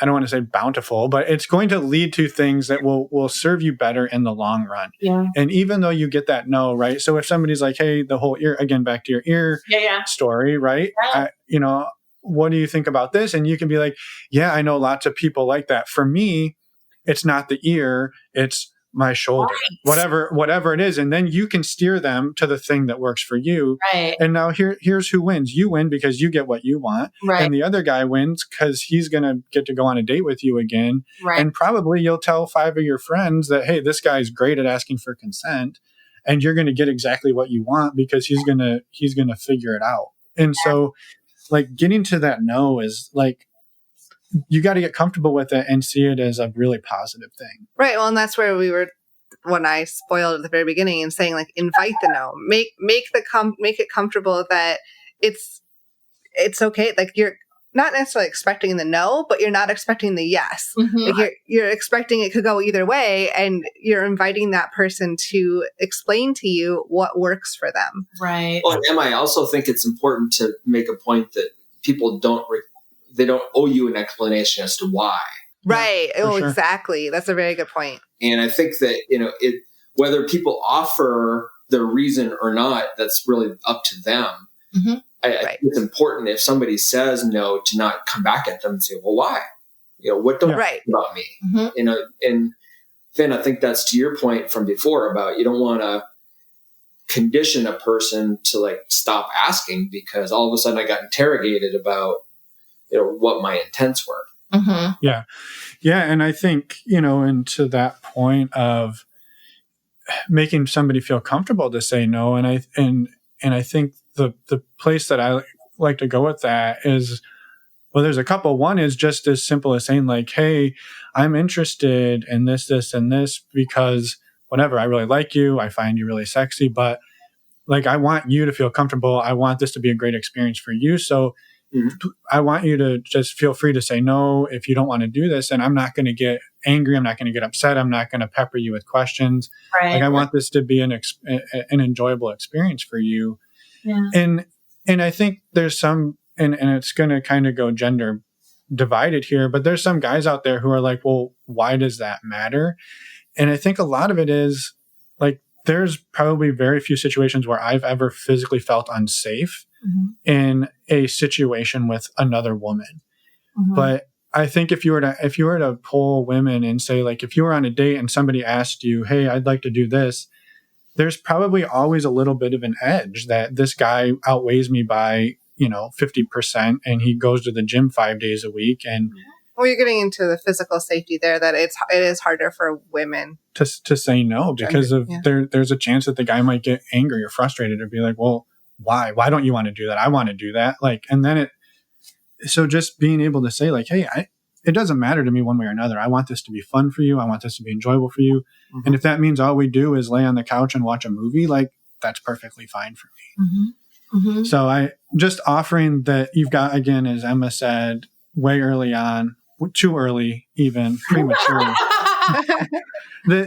I don't want to say bountiful, but it's going to lead to things that will serve you better in the long run. Yeah. And even though you get that no, right? So if somebody's like, hey, the whole ear, again, back to your ear story, right? Yeah. What do you think about this? And you can be like, yeah, I know lots of people like that. For me, it's not the ear, it's my shoulder, whatever it is. And then you can steer them to the thing that works for you. Right. And now here's who wins. You win because you get what you want. Right. And the other guy wins because he's going to get to go on a date with you again. Right. And probably you'll tell 5 of your friends that, hey, this guy's great at asking for consent, and you're going to get exactly what you want because he's going to figure it out. And so like getting to that no is like, you got to get comfortable with it and see it as a really positive thing. Right. Well, and that's where we were, when I spoiled at the very beginning and saying, like, invite the no, make it comfortable that it's okay. Like, you're not necessarily expecting the no, but you're not expecting the yes. Like you're expecting it could go either way, and you're inviting that person to explain to you what works for them. Right. Well, and I also think it's important to make a point that people they don't owe you an explanation as to why. Right. Yeah, sure. Exactly. That's a very good point. And I think that, whether people offer their reason or not, that's really up to them. I think it's important if somebody says no to not come back at them and say, well, why? What don't you like about me? And Finn, I think that's to your point from before about you don't want to condition a person to like stop asking because all of a sudden I got interrogated about what my intents were. Yeah. And I think, and to that point of making somebody feel comfortable to say no. And I think the place that I like to go with that is, well, there's a couple. One is just as simple as saying like, hey, I'm interested in this, and this because whatever, I really like you. I find you really sexy, but like, I want you to feel comfortable. I want this to be a great experience for you. So I want you to just feel free to say no if you don't want to do this. And I'm not going to get angry. I'm not going to get upset. I'm not going to pepper you with questions. Right. Like, I want this to be an enjoyable experience for you. Yeah. And I think there's some, and it's going to kind of go gender divided here, but there's some guys out there who are like, well, why does that matter? And I think a lot of it is like, there's probably very few situations where I've ever physically felt unsafe in a situation with another woman. But I think if you were to poll women and say, like, if you were on a date and somebody asked you, hey, I'd like to do this, there's probably always a little bit of an edge that this guy outweighs me by, 50%, and he goes to the gym 5 days a week. And well, you're getting into the physical safety there, that it is harder for women to say no because of there's a chance that the guy might get angry or frustrated or be like, well, why don't you want to do that? I want to do that. Like, and then so just being able to say like, hey, it doesn't matter to me one way or another. I want this to be fun for you. I want this to be enjoyable for you. And if that means all we do is lay on the couch and watch a movie, like, that's perfectly fine for me. So I just offering that you've got, again, as Emma said, way early on, too early, even premature,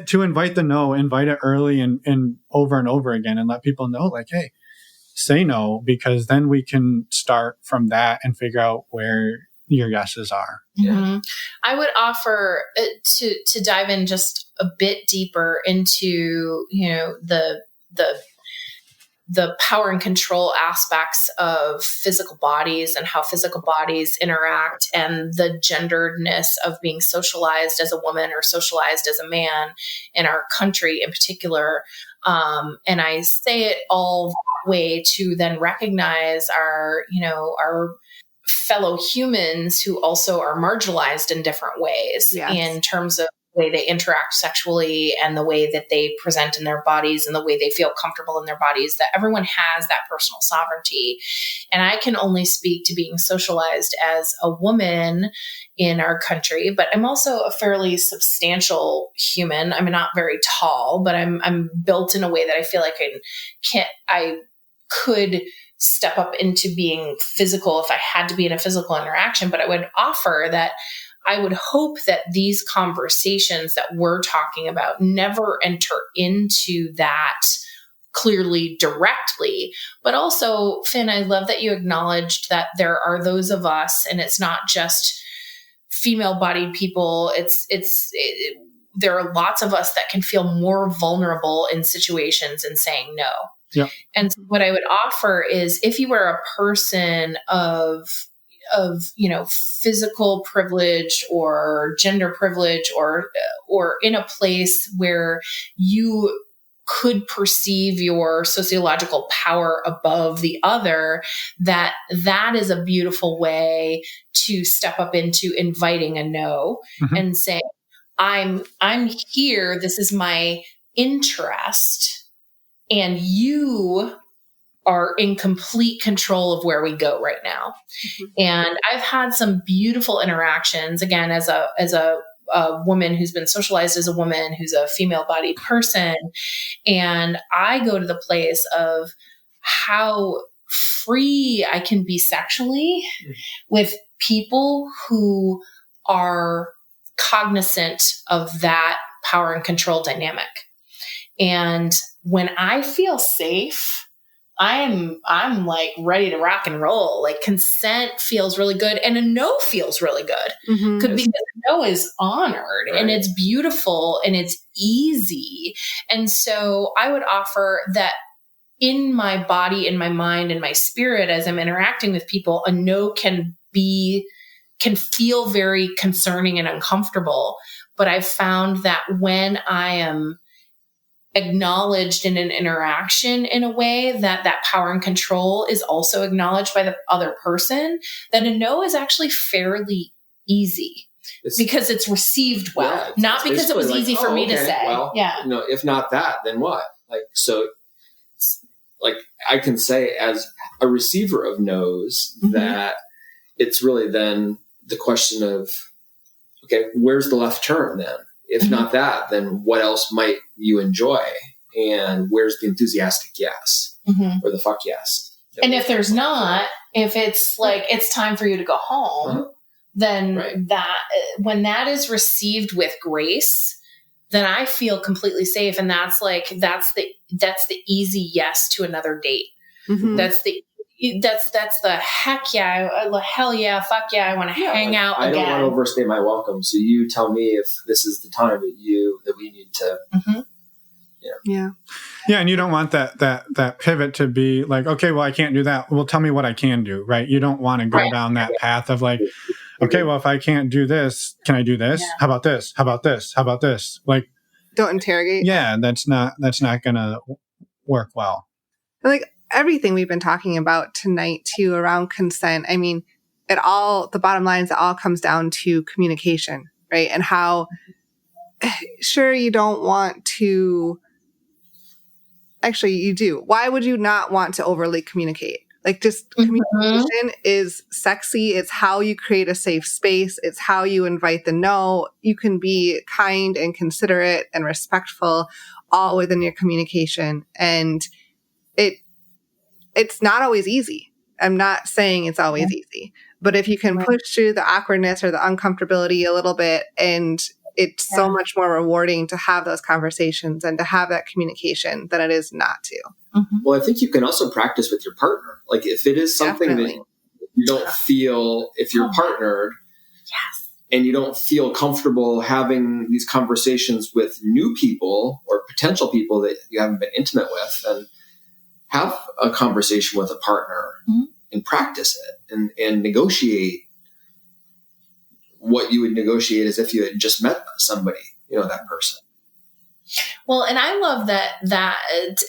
to invite it early and over again and let people know like, hey, say no, because then we can start from that and figure out where your yeses are. I would offer to dive in just a bit deeper into, the power and control aspects of physical bodies and how physical bodies interact, and the genderedness of being socialized as a woman or socialized as a man in our country in particular. And I say it all the way to then recognize our fellow humans who also are marginalized in different ways in terms of the way they interact sexually and the way that they present in their bodies and the way they feel comfortable in their bodies, that everyone has that personal sovereignty. And I can only speak to being socialized as a woman in our country, but I'm also a fairly substantial human. I'm not very tall, but I'm built in a way that I feel like I could step up into being physical if I had to be in a physical interaction. But I would offer that I would hope that these conversations that we're talking about never enter into that clearly directly. But also, Finn, I love that you acknowledged that there are those of us, and it's not just female-bodied people. There are lots of us that can feel more vulnerable in situations and saying no. Yeah. And what I would offer is, if you were a person of physical privilege or gender privilege or in a place where you could perceive your sociological power above the other, that is a beautiful way to step up into inviting a no and saying, I'm here. This is my interest, and you are in complete control of where we go right now. And I've had some beautiful interactions, again, as a woman who's been socialized as a woman, who's a female-bodied person. And I go to the place of how free I can be sexually with people who are cognizant of that power and control dynamic. And when I feel safe, I'm like ready to rock and roll. Like, consent feels really good, and a no feels really good because a no is honored and it's beautiful and it's easy. And so I would offer that in my body, in my mind, in my spirit, as I'm interacting with people, a no can feel very concerning and uncomfortable. But I've found that when I am acknowledged in an interaction in a way that power and control is also acknowledged by the other person, that a no is actually fairly easy because it's received well, not because it was easy for me to say. Well, if not that, then what? Like, so like I can say as a receiver of no's that it's really then the question of, okay, where's the left turn then? If not that, then what else might you enjoy? And where's the enthusiastic yes or the fuck yes? And if there's not, if it's like, it's time for you to go home, then that, when that is received with grace, then I feel completely safe. And that's the easy yes to another date. That's the heck yeah, hell yeah, fuck yeah, I want to hang out again. I don't want to overstay my welcome. So you tell me if this is the time that we need to. Yeah. And you don't want that pivot to be like, okay, well, I can't do that. Well, tell me what I can do, right? You don't want to go down that path of like, okay, well, if I can't do this, can I do this? Yeah. How about this? How about this? How about this? Like, don't interrogate. Yeah, that's not going to work well. Like everything we've been talking about tonight too around consent. I mean, the bottom line is it all comes down to communication, right? And how sure you don't want to. Actually, you do. Why would you not want to overly communicate? Like just communication is sexy. It's how you create a safe space. It's how you invite the no. You can be kind and considerate and respectful all within your communication. And it's not always easy. I'm not saying it's always easy, but if you can push through the awkwardness or the uncomfortability a little bit, and it's so much more rewarding to have those conversations and to have that communication than it is not to. Well, I think you can also practice with your partner. Like if it is something that you don't feel, if you're partnered and you don't feel comfortable having these conversations with new people or potential people that you haven't been intimate with, then have a conversation with a partner and practice it and negotiate what you would negotiate as if you had just met somebody, that person. Well, and I love that,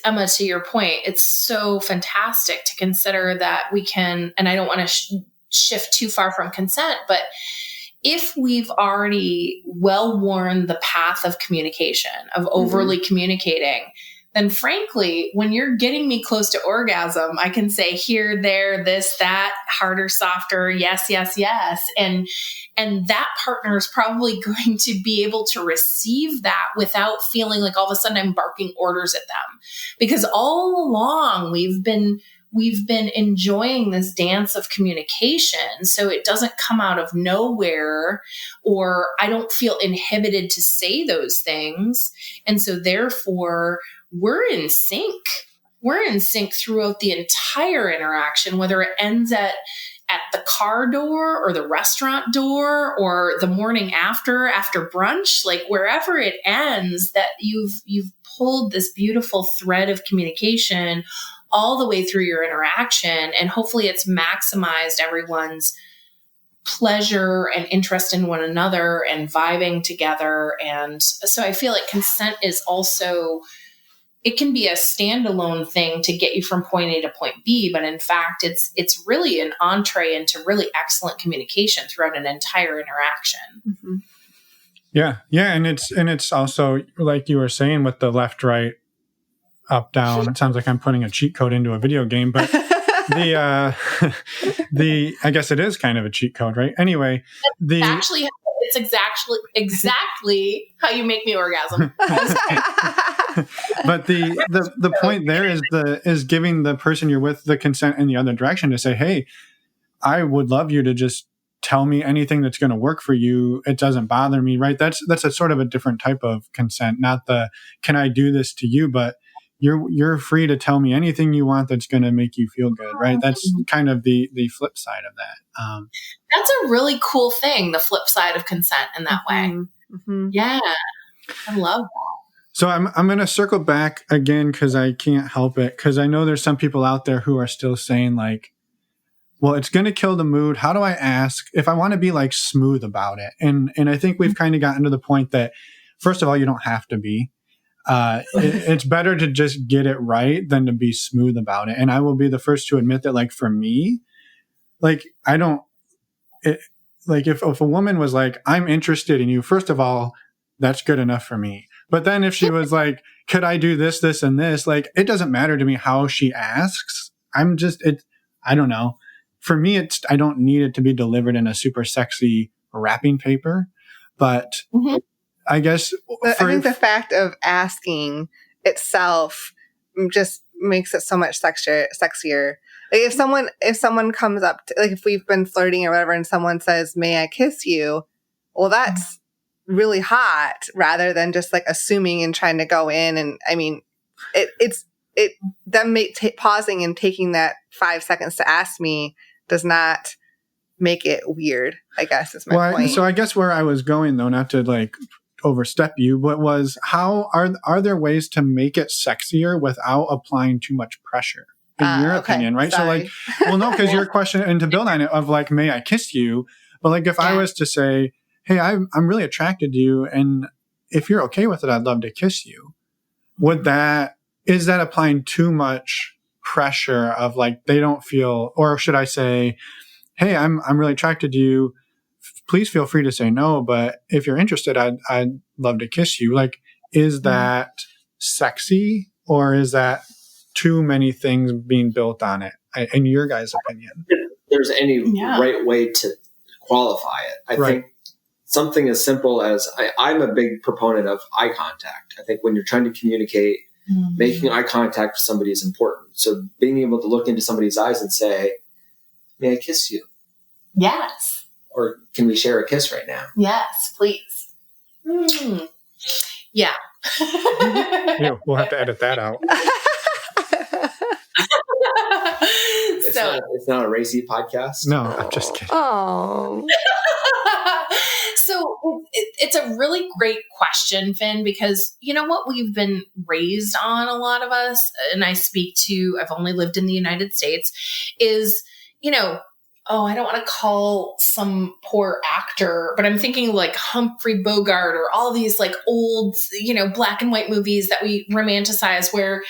Emma, to your point, it's so fantastic to consider that we can, and I don't want to shift too far from consent, but if we've already well worn the path of communication, of overly communicating, then frankly, when you're getting me close to orgasm, I can say here, there, this, that, harder, softer, yes, yes, yes. And that partner is probably going to be able to receive that without feeling like all of a sudden I'm barking orders at them. Because all along we've been enjoying this dance of communication. So it doesn't come out of nowhere, or I don't feel inhibited to say those things. And so therefore we're in sync. We're in sync throughout the entire interaction, whether it ends at the car door or the restaurant door or the morning after brunch, like wherever it ends, that you've pulled this beautiful thread of communication all the way through your interaction. And hopefully it's maximized everyone's pleasure and interest in one another and vibing together. And so I feel like consent is also, it can be a standalone thing to get you from point A to point B, but in fact, it's really an entree into really excellent communication throughout an entire interaction. Yeah, and it's also like you were saying with the left, right, up, down. It sounds like I'm putting a cheat code into a video game, but I guess it is kind of a cheat code, right? Anyway, it's exactly how you make me orgasm. But the point there is giving the person you're with the consent in the other direction to say, hey, I would love you to just tell me anything that's going to work for you. It doesn't bother me, right? That's a sort of a different type of consent, not the can I do this to you, but you're free to tell me anything you want that's going to make you feel good, right? That's kind of the flip side of that. That's a really cool thing, the flip side of consent in that way. Yeah, I love that. So I'm going to circle back again because I can't help it, because I know there's some people out there who are still saying like, well, it's going to kill the mood. How do I ask if I want to be like smooth about it? And I think we've kind of gotten to the point that, first of all, you don't have to be. It's better to just get it right than to be smooth about it. And I will be the first to admit that, like, for me, like, if a woman was like, I'm interested in you, first of all, that's good enough for me. But then if she was like, could I do this, this, and this? Like, it doesn't matter to me how she asks. I don't know. For me, I don't need it to be delivered in a super sexy wrapping paper. But I guess I think the fact of asking itself just makes it so much sexier. Like if someone comes up to, like if we've been flirting or whatever and someone says, "May I kiss you?" Well, that's really hot rather than just like assuming and trying to go in. And I mean, pausing and taking that 5 seconds to ask me does not make it weird, I guess is my point. So I guess where I was going though, not to like overstep you, but was how are there ways to make it sexier without applying too much pressure? In your opinion, right? Sorry. So like, well, no, because your question, and to build on it of like, may I kiss you? But like, if I was to say, hey, I'm really attracted to you, and if you're okay with it, I'd love to kiss you. Is that applying too much pressure of like, they don't feel, or should I say, hey, I'm really attracted to you. Please feel free to say no, but if you're interested, I'd love to kiss you. Like, is that sexy, or is that too many things being built on it, in your guys' opinion? There's any right way to qualify it. I think something as simple as I'm a big proponent of eye contact. I think when you're trying to communicate, making eye contact with somebody is important. So being able to look into somebody's eyes and say, may I kiss you? Yes. Or can we share a kiss right now? Yes, please. Yeah. We'll have to edit that out. It's not a racy podcast. No, I'm just kidding. Oh. So it's a really great question, Finn, because you know what we've been raised on, a lot of us, and I've only lived in the United States, is, I don't want to call some poor actor, but I'm thinking like Humphrey Bogart or all these like old, black and white movies that we romanticize where,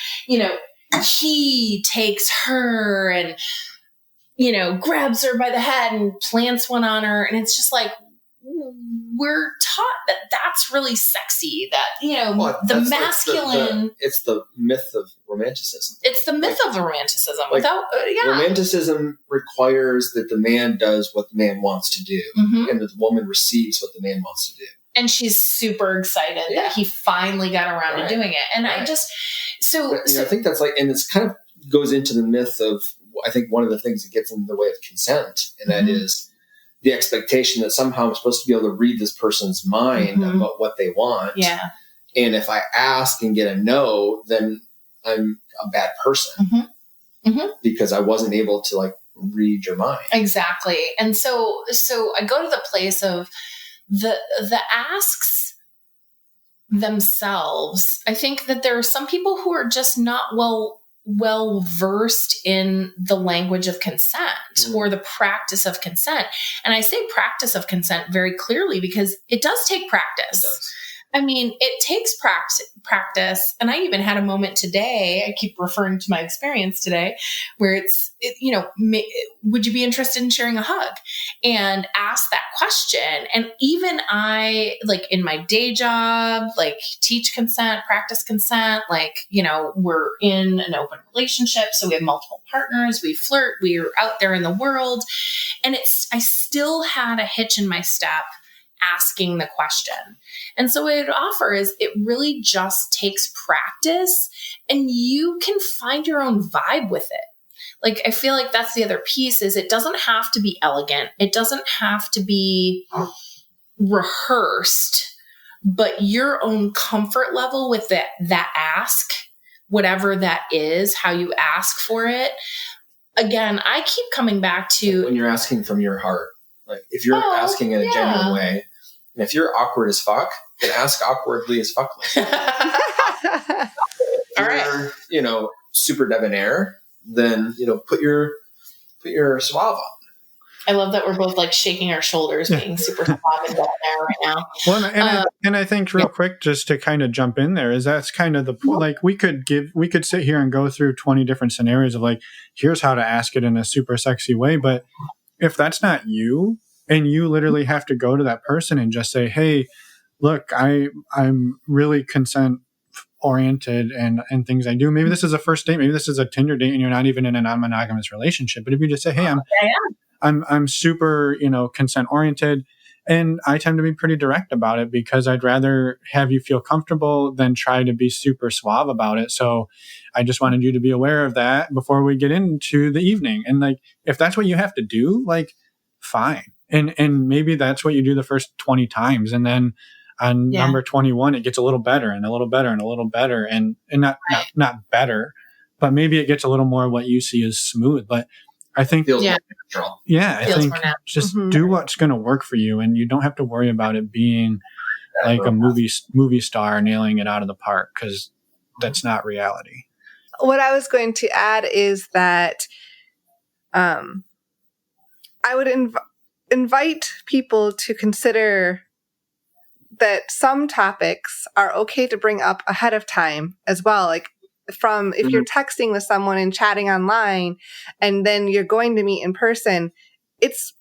he takes her and, grabs her by the head and plants one on her. And it's just like, we're taught that that's really sexy, that, the masculine. It's the myth of romanticism. It's the myth of romanticism. Romanticism requires that the man does what the man wants to do, and that the woman receives what the man wants to do. And she's super excited that he finally got around to doing it. And I just, I think that's like, and it's kind of goes into the myth of, I think one of the things that gets in the way of consent, and that is the expectation that somehow I'm supposed to be able to read this person's mind about what they want. Yeah. And if I ask and get a no, then I'm a bad person because I wasn't able to like read your mind. Exactly. And so I go to the place of the asks themselves. I think that there are some people who are just not well versed in the language of consent or the practice of consent. And I say practice of consent very clearly because it does take practice. It does. I mean, it takes practice. And I even had a moment today, I keep referring to my experience today, where would you be interested in sharing a hug? And ask that question. And even I, like in my day job, like teach consent, practice consent, like, we're in an open relationship. So we have multiple partners, we flirt, we're out there in the world. And I still had a hitch in my step asking the question. And so what I would offer is it really just takes practice and you can find your own vibe with it. Like, I feel like that's the other piece is it doesn't have to be elegant. It doesn't have to be rehearsed, but your own comfort level with that ask, whatever that is, how you ask for it. Again, I keep coming back to when you're asking from your heart, like if you're asking in a genuine way, and if you're awkward as fuck, then ask awkwardly as fuck. All right. You're, super debonair, then, put your suave on. I love that we're both like shaking our shoulders, being super suave and debonair right now. Well, and I think real quick, just to kind of jump in there, is that's kind of the point. Like we could sit here and go through 20 different scenarios of like, here's how to ask it in a super sexy way. But if that's not you, and you literally have to go to that person and just say, hey, look, I'm really consent oriented and things I do. Maybe this is a first date. Maybe this is a Tinder date and you're not even in a non-monogamous relationship. But if you just say, hey, I'm super, consent oriented, and I tend to be pretty direct about it because I'd rather have you feel comfortable than try to be super suave about it. So I just wanted you to be aware of that before we get into the evening. And like, if that's what you have to do, like, fine. And maybe that's what you do the first 20 times. And then on number 21, it gets a little better and a little better and a little better and not better, but maybe it gets a little more what you see as smooth. But I think, feels more natural. Yeah, I think just do what's going to work for you, and you don't have to worry about it being like a movie star nailing it out of the park, because that's not reality. What I was going to add is that I would invite people to consider that some topics are okay to bring up ahead of time as well. Like, from if you're texting with someone and chatting online and then you're going to meet in person, it's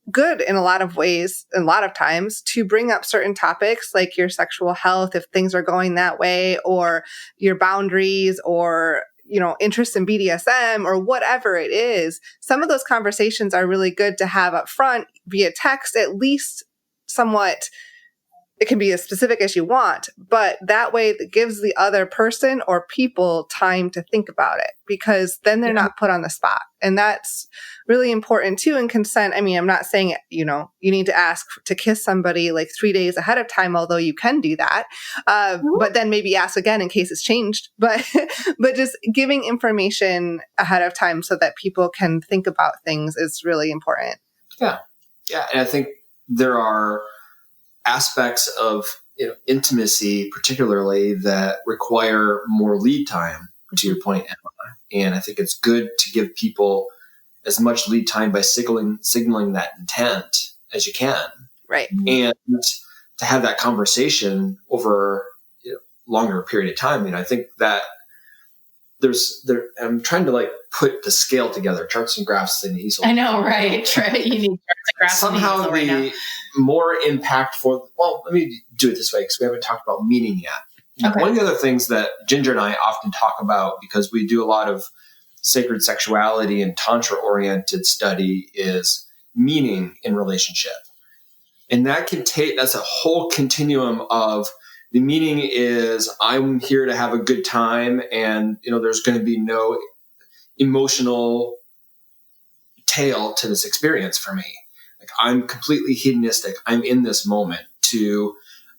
good in a lot of ways, a lot of times, to bring up certain topics like your sexual health, if things are going that way, or your boundaries, or, interest in BDSM, or whatever it is. Some of those conversations are really good to have up front via text, at least somewhat. It can be as specific as you want, but that way it gives the other person or people time to think about it, because then they're not put on the spot. And that's really important too in consent. I mean, I'm not saying, you need to ask to kiss somebody like 3 days ahead of time, although you can do that. But then maybe ask again in case it's changed. But just giving information ahead of time so that people can think about things is really important. Yeah. Yeah. And I think there are aspects of intimacy, particularly, that require more lead time, to your point, Emma. And I think it's good to give people as much lead time by signaling that intent as you can, right? And to have that conversation over longer period of time. I think that I'm trying to put the scale together, charts and graphs and easel. I know, right? You need charts and graphs. Somehow the more impactful. Well, let me do it this way, because we haven't talked about meaning yet. Okay. One of the other things that Ginger and I often talk about, because we do a lot of sacred sexuality and tantra-oriented study, is meaning in relationship, and that's a whole continuum of. The meaning is I'm here to have a good time, and there's going to be no emotional tail to this experience for me. Like, I'm completely hedonistic. I'm in this moment.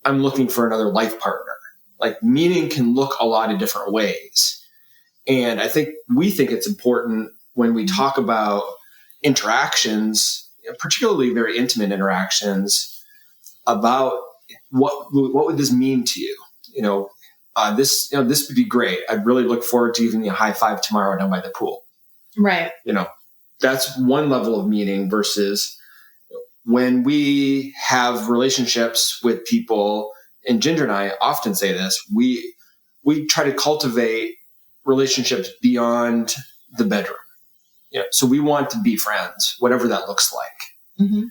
I'm looking for another life partner. Like, meaning can look a lot of different ways, and I think it's important when we talk about interactions, particularly very intimate interactions, about what would this mean to you? This would be great. I'd really look forward to giving you a high five tomorrow down by the pool. Right. That's one level of meaning, versus when we have relationships with people, and Ginger and I often say this, we try to cultivate relationships beyond the bedroom. So we want to be friends, whatever that looks like. Mm-hmm.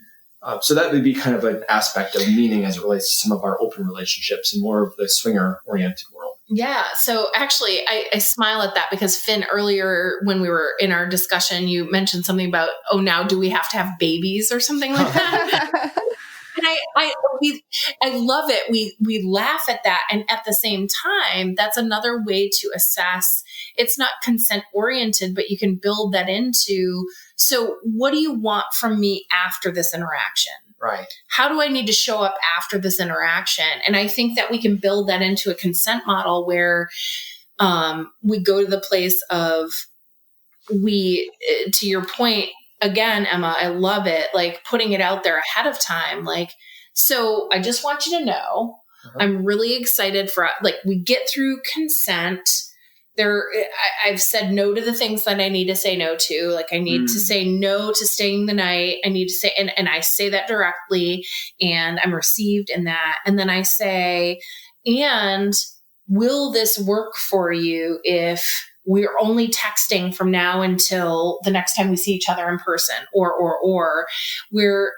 So that would be kind of an aspect of meaning as it relates to some of our open relationships and more of the swinger-oriented world. Yeah. So actually, I smile at that, because Finn, earlier when we were in our discussion, you mentioned something about, now do we have to have babies or something like that? And I love it. We laugh at that. And at the same time, that's another way to assess. It's not consent oriented, but you can build that into, so what do you want from me after this interaction? Right. How do I need to show up after this interaction? And I think that we can build that into a consent model where we go to the place of to your point, again, Emma, I love it. Like, putting it out there ahead of time. Like, so I just want you to know, I'm really excited for, we get through consent. I've said no to the things that I need to say no to. Like, I need to say no to staying the night. I need to say, and I say that directly, and I'm received in that. And then I say, and will this work for you if we're only texting from now until the next time we see each other in person, or we're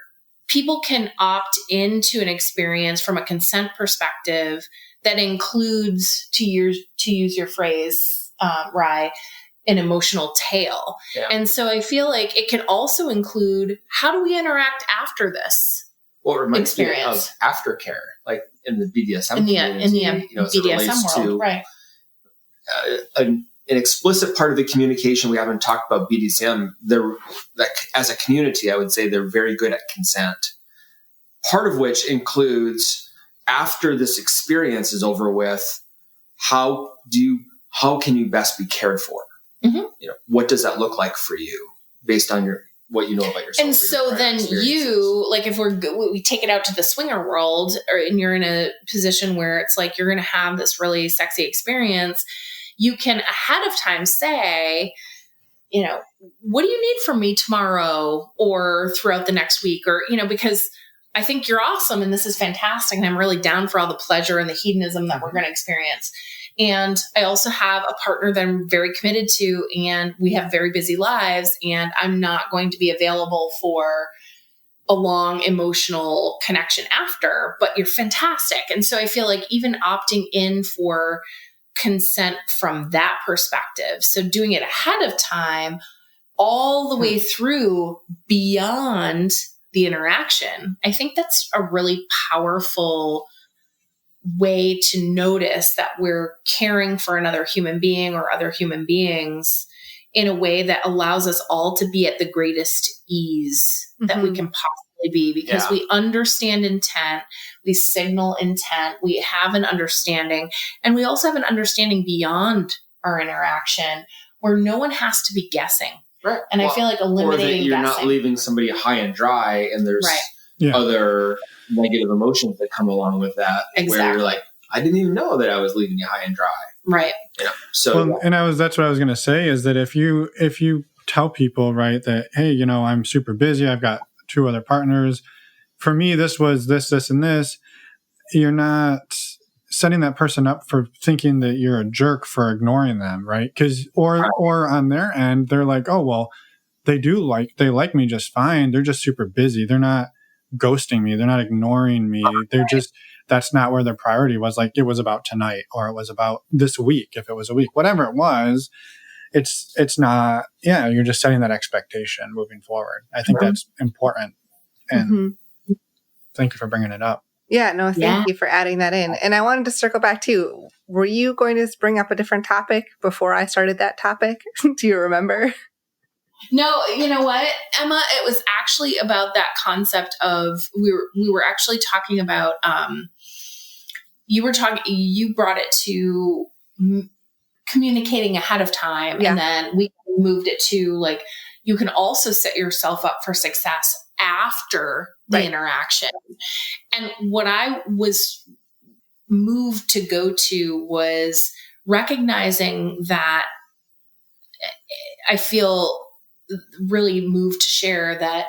people can opt into an experience from a consent perspective that includes, to use your phrase, Rye, an emotional tail. Yeah. And so I feel like it can also include, how do we interact after this? Well, it reminds experience. me of aftercare, like in the BDSM community, in the BDSM world, right? An explicit part of the communication, we haven't talked about BDSM. As a community, I would say they're very good at consent. Part of which includes, after this experience is over with, how can you best be cared for? Mm-hmm. What does that look like for you based on what you know about yourself? And so then you, like, if we take it out to the swinger world, and you're in a position where it's like you're going to have this really sexy experience, you can ahead of time say, what do you need from me tomorrow or throughout the next week? Or, because I think you're awesome and this is fantastic. And I'm really down for all the pleasure and the hedonism that we're going to experience. And I also have a partner that I'm very committed to, and we have very busy lives, and I'm not going to be available for a long emotional connection after, but you're fantastic. And so I feel like even opting in for consent from that perspective, so doing it ahead of time, all the way through beyond the interaction, I think that's a really powerful way to notice that we're caring for another human being or other human beings in a way that allows us all to be at the greatest ease that we can possibly be, because we understand intent, we signal intent, we have an understanding, and we also have an understanding beyond our interaction where no one has to be guessing. Right. And I feel like eliminating or that you're guessing. not leaving somebody high and dry, and there's other negative emotions that come along with that. Exactly. Where you're like, I didn't even know that I was leaving you high and dry. Right. So, that's what I was going to say, is that if you tell people, right, that, hey, I'm super busy, I've got 2 other partners, for me, this was this, and this, you're not setting that person up for thinking that you're a jerk for ignoring them, right? Or on their end, they're like, oh, well, they like me just fine. They're just super busy. They're not ghosting me. They're not ignoring me. They're just, that's not where their priority was. Like, it was about tonight, or it was about this week. If it was a week, whatever it was, it's not, you're just setting that expectation moving forward. I think that's important. And thank you for bringing it up. Yeah, no, thank you for adding that in. And I wanted to circle back too. Were you going to bring up a different topic before I started that topic? Do you remember? No, you know what, Emma? It was actually about that concept of we were actually talking about. You brought it to communicating ahead of time, and then we moved it to, like, you can also set yourself up for success after the interaction. And what I was moved to go to was recognizing that I feel really moved to share that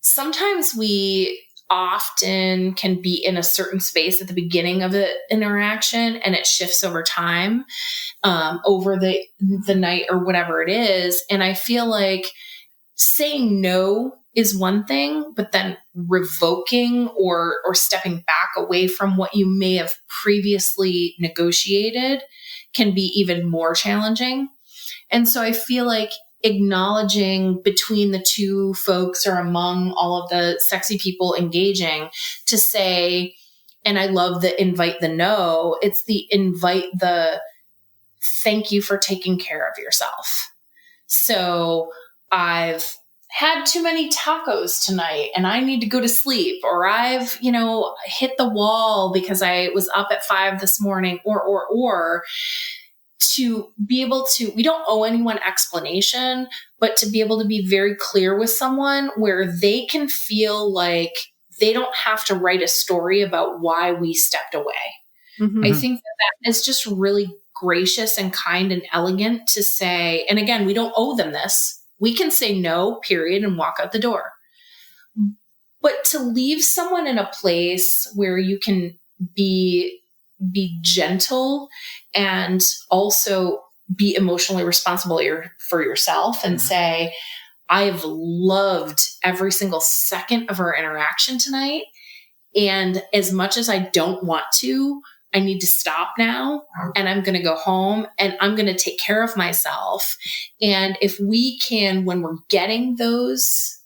sometimes we often can be in a certain space at the beginning of the interaction, and it shifts over time, over the night or whatever it is. And I feel like saying no is one thing, but then revoking or stepping back away from what you may have previously negotiated can be even more challenging. And so I feel like acknowledging between the 2 folks or among all of the sexy people engaging to say, and I love the invite the no, it's the invite the thank you for taking care of yourself. So I've had too many tacos tonight and I need to go to sleep, or I've, hit the wall because I was up at 5 this morning, or to be able to, we don't owe anyone explanation, but to be able to be very clear with someone where they can feel like they don't have to write a story about why we stepped away. I think that is just really gracious and kind and elegant to say, and again, we don't owe them this. We can say no, period, and walk out the door. But to leave someone in a place where you can be gentle and also be emotionally responsible for yourself and say, I've loved every single second of our interaction tonight. And as much as I don't want to, I need to stop now, and I'm going to go home and I'm going to take care of myself. And if we can, when we're getting those,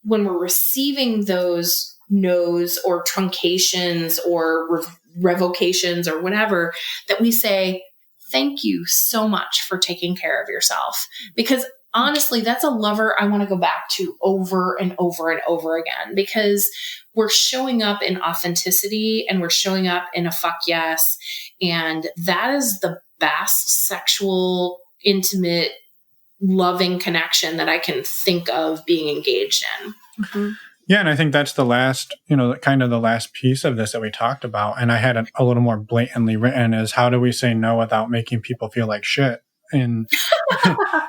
when we're receiving those no's or truncations or revocations or whatever, that we say, thank you so much for taking care of yourself. Because honestly, that's a lover I want to go back to over and over and over again, because we're showing up in authenticity and we're showing up in a fuck yes. And that is the best sexual, intimate, loving connection that I can think of being engaged in. Mm-hmm. Yeah. And I think that's the last, kind of the last piece of this that we talked about. And I had a little more blatantly written is, how do we say no without making people feel like shit? And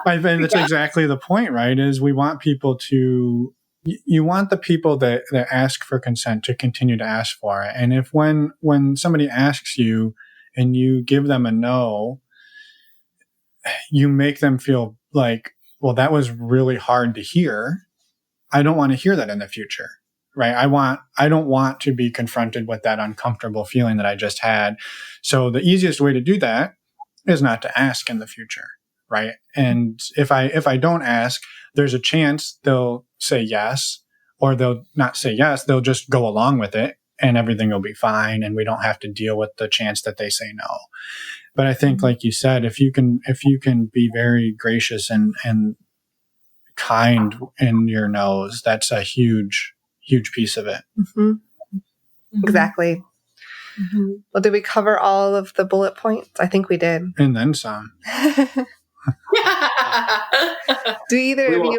I think that's exactly the point, right? Is we want people to, you want the people that ask for consent to continue to ask for it. And if when somebody asks you and you give them a no, you make them feel like, well, that was really hard to hear. I don't want to hear that in the future, right? I don't want to be confronted with that uncomfortable feeling that I just had. So the easiest way to do that is not to ask in the future, right? And if I don't ask, there's a chance they'll say yes, or they'll not say yes, they'll just go along with it and everything will be fine, and we don't have to deal with the chance that they say no. But I think, like you said, if you can be very gracious and kind in your no's, that's a huge piece of it. Mm-hmm. Exactly. Mm-hmm. Well, did we cover all of the bullet points? I think we did. And then some. Do either of you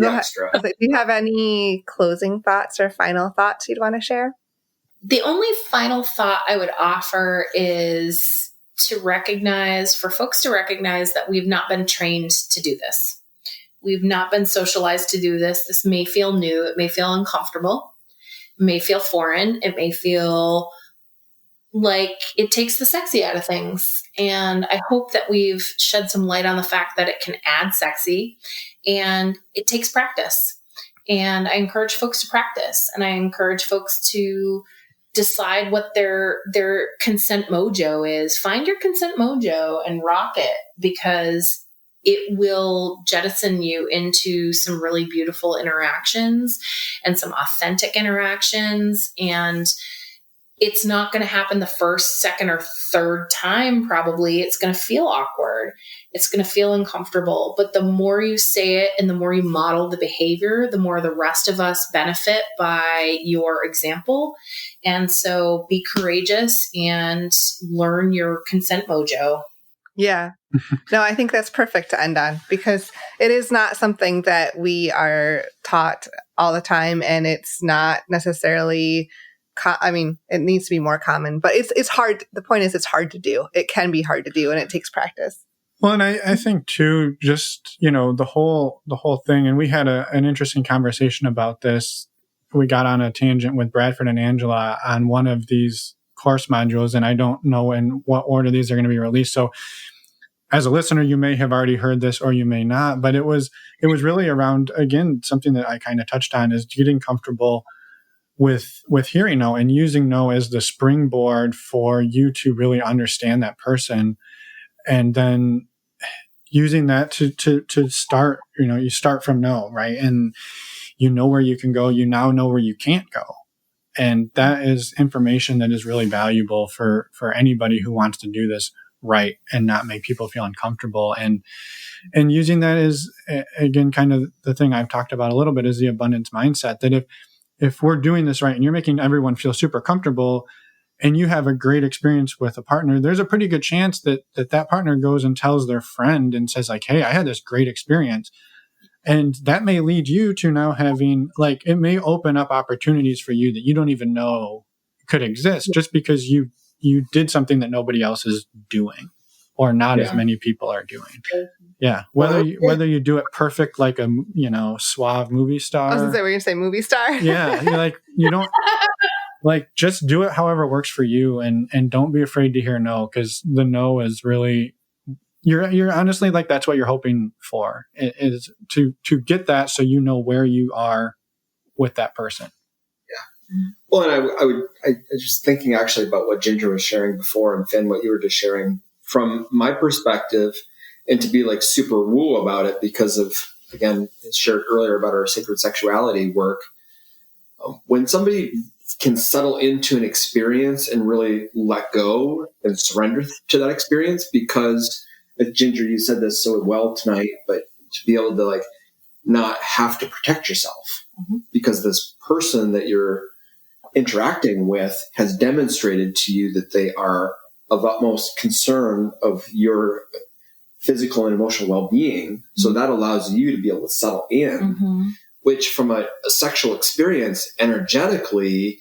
extra. do you have any closing thoughts or final thoughts you'd want to share? The only final thought I would offer is for folks to recognize that we've not been trained to do this. We've not been socialized to do this. This may feel new. It may feel uncomfortable. It may feel foreign. It may feel like it takes the sexy out of things. And I hope that we've shed some light on the fact that it can add sexy, and it takes practice. And I encourage folks to practice, and I encourage folks to decide what their consent mojo is. Find your consent mojo and rock it, because it will jettison you into some really beautiful interactions and some authentic interactions. And it's not going to happen the first, second, or third time, probably. It's going to feel awkward. It's going to feel uncomfortable. But the more you say it and the more you model the behavior, the more the rest of us benefit by your example. And so be courageous and learn your consent mojo. Yeah. No, I think that's perfect to end on, because it is not something that we are taught all the time, and it's not necessarily it needs to be more common, but it's hard. The point is, it's hard to do. It can be hard to do, and it takes practice. Well, and I think too, just, the whole thing, and we had an interesting conversation about this. We got on a tangent with Bradford and Angela on one of these course modules, and I don't know in what order these are going to be released. So as a listener, you may have already heard this or you may not, but it was really around, again, something that I kind of touched on, is getting comfortable with hearing no and using no as the springboard for you to really understand that person. And then using that to start, you start from no, right? And you know where you can go. You now know where you can't go. And that is information that is really valuable for anybody who wants to do this right and not make people feel uncomfortable. And using that is, again, kind of the thing I've talked about a little bit, is the abundance mindset, that if we're doing this right and you're making everyone feel super comfortable and you have a great experience with a partner, there's a pretty good chance that partner goes and tells their friend and says, like, hey, I had this great experience. And that may lead you to now having, it may open up opportunities for you that you don't even know could exist, just because you did something that nobody else is doing, or not as many people are doing. Yeah. Whether you do it perfect, like a, suave movie star. I was going to say, were you going to say movie star? Yeah. You don't, just do it however works for you, and don't be afraid to hear no, because the no is really, you're honestly like, that's what you're hoping for, is to get that, so you know where you are with that person. Yeah. Well, and I was just thinking actually about what Ginger was sharing before, and Finn, what you were just sharing from my perspective, and to be like super woo about it because of, again, shared earlier about our sacred sexuality work. When somebody can settle into an experience and really let go and surrender to that experience, because, Ginger, you said this so well tonight, but to be able to like not have to protect yourself because this person that you're interacting with has demonstrated to you that they are of utmost concern of your physical and emotional well-being. So that allows you to be able to settle in, which from a sexual experience energetically,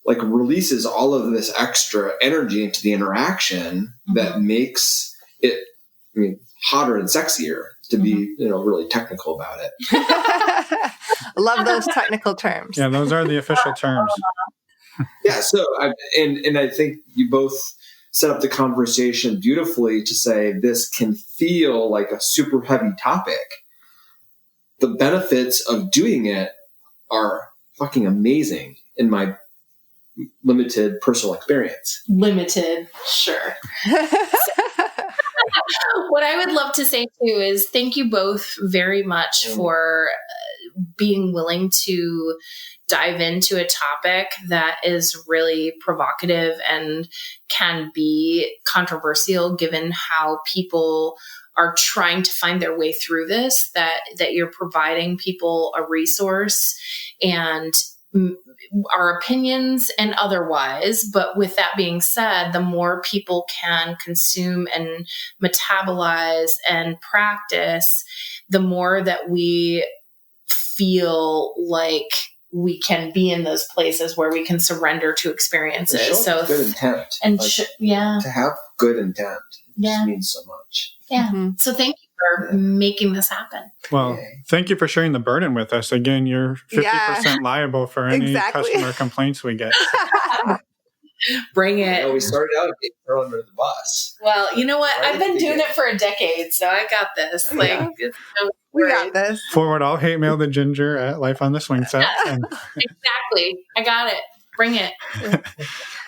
like releases all of this extra energy into the interaction that makes it, I mean, hotter and sexier, to be, really technical about it. I love those technical terms. Yeah, those are the official terms. Yeah. So, I think you both set up the conversation beautifully to say this can feel like a super heavy topic. The benefits of doing it are fucking amazing in my limited personal experience. Limited, sure. What I would love to say too is thank you both very much for being willing to dive into a topic that is really provocative and can be controversial given how people are trying to find their way through this, that you're providing people a resource and our opinions and otherwise. But with that being said, the more people can consume and metabolize and practice, the more that we feel like we can be in those places where we can surrender to experiences. So good intent. And to have good intent just means so much. Yeah. So thank you for making this happen. Well, thank you for sharing the burden with us. Again, you're 50% liable for any customer complaints we get. Bring it. We started out getting thrown under the bus. Well, you know what? I've been doing it for a decade, so I got this. We got this. Forward all hate mail to Ginger at Life on the Swing Set. Exactly. I got it. Bring it.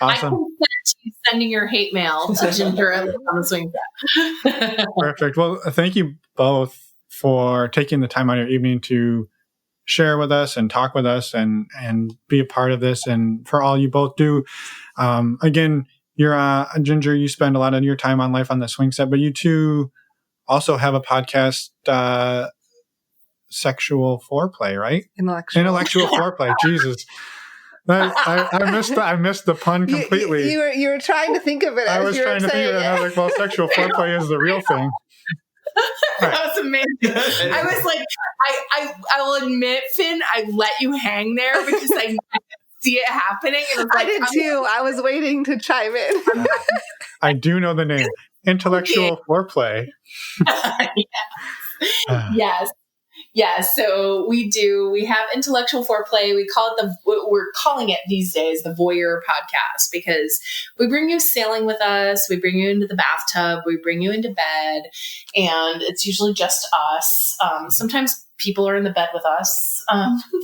Awesome. I consent to you sending your hate mail to Ginger at Life on the Swing Set. Perfect. Well, thank you both for taking the time out of your evening to share with us and talk with us and be a part of this, and for all you both do. Again, you're Ginger, you spend a lot of your time on Life on the Swing Set, but you two also have a podcast, Sexual Foreplay, right? Intellectual Foreplay. Jesus. I missed the pun completely. You were trying to think of it. I was trying to think of it. I was like, well, sexual foreplay is the real thing. That was amazing. I was like, I will admit, Finn, I let you hang there because I see it happening. And I did too. I was waiting to chime in. I do know the name. Intellectual Foreplay. Yes. So we have Intellectual Foreplay. We're calling it these days the Voyeur Podcast, because we bring you sailing with us. We bring you into the bathtub. We bring you into bed, and it's usually just us. Sometimes people are in the bed with us.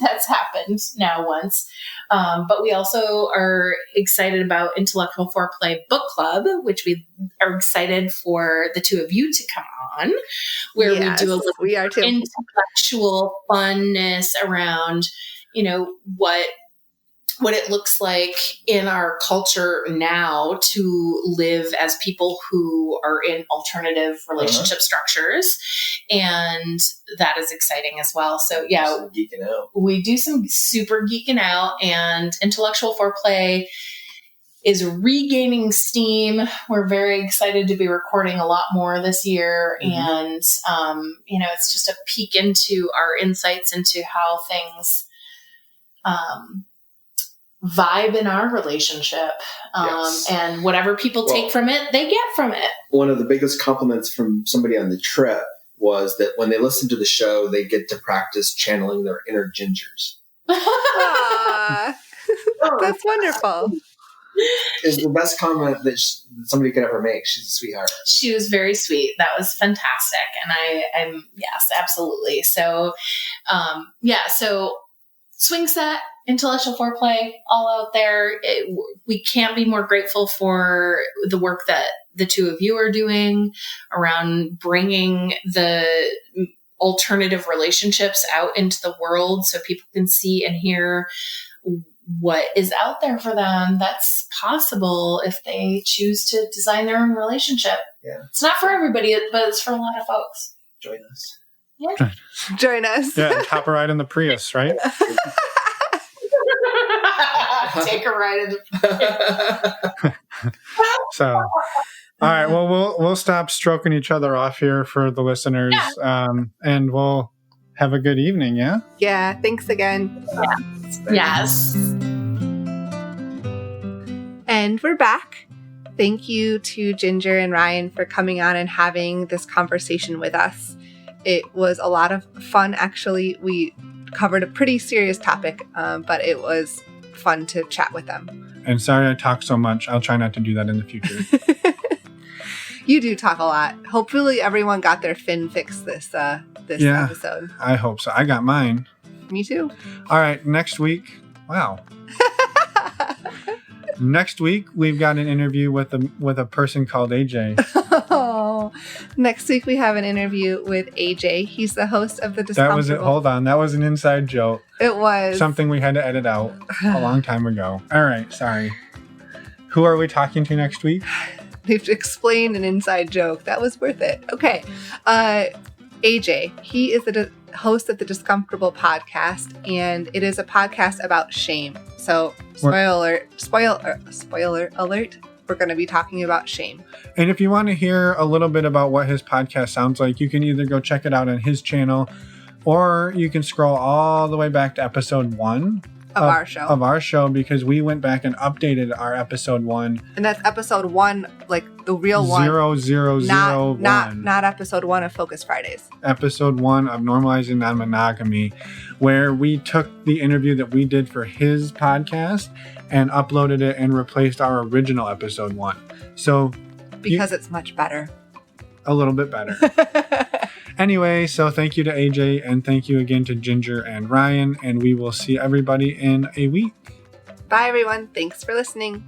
That's happened now once. But we also are excited about Intellectual Foreplay Book Club, which we are excited for the two of you to come on, where we do a little intellectual funness around, what it looks like in our culture now to live as people who are in alternative relationship structures. And that is exciting as well. So geeking out. We do some super geeking out, and Intellectual Foreplay is regaining steam. We're very excited to be recording a lot more this year. And, it's just a peek into our insights into how things, vibe in our relationship, and whatever people take from it, they get from it. One of the biggest compliments from somebody on the trip was that when they listen to the show, they get to practice channeling their inner gingers. That's wonderful. is the best comment that somebody could ever make. She's a sweetheart. She was very sweet. That was fantastic. And I'm yes, absolutely. So, so swing set, intellectual foreplay, all out there. We can't be more grateful for the work that the two of you are doing around bringing the alternative relationships out into the world so people can see and hear what is out there for them that's possible if they choose to design their own relationship. Yeah. It's not for everybody, but it's for a lot of folks. Join us. Yeah. Join us. Yeah, hop a ride in the Prius, right? Take a ride in the So, all right. Well, we'll stop stroking each other off here for the listeners, and we'll have a good evening. Yeah. Yeah. Thanks again. Yes. And we're back. Thank you to Ginger and Ryan for coming on and having this conversation with us. It was a lot of fun, actually. We covered a pretty serious topic, but it was fun to chat with them. And sorry I talk so much. I'll try not to do that in the future. You do talk a lot. Hopefully everyone got their fin fix this episode. I hope so. I got mine. Me too. All right. Next week. Wow. Next week, we've got an interview with a person called AJ. Oh, next week we have an interview with AJ. He's the host of the Discomfortable. That was it. Hold on. That was an inside joke. It was. Something we had to edit out a long time ago. All right. Sorry. Who are we talking to next week? We've explained an inside joke. That was worth it. Okay. AJ, he is the host of the Discomfortable podcast, and it is a podcast about shame. So, spoiler alert, we're going to be talking about shame. And if you want to hear a little bit about what his podcast sounds like, you can either go check it out on his channel, or you can scroll all the way back to episode 1 of our show, because we went back and updated our episode 1. And that's episode 1, like the real one. 0001. Not episode 1 of Focus Fridays. Episode 1 of Normalizing Non-Monogamy, where we took the interview that we did for his podcast and uploaded it and replaced our original episode 1. So because it's much better. A little bit better. Anyway, so thank you to AJ, and thank you again to Ginger and Ryan, and we will see everybody in a week. Bye, everyone. Thanks for listening.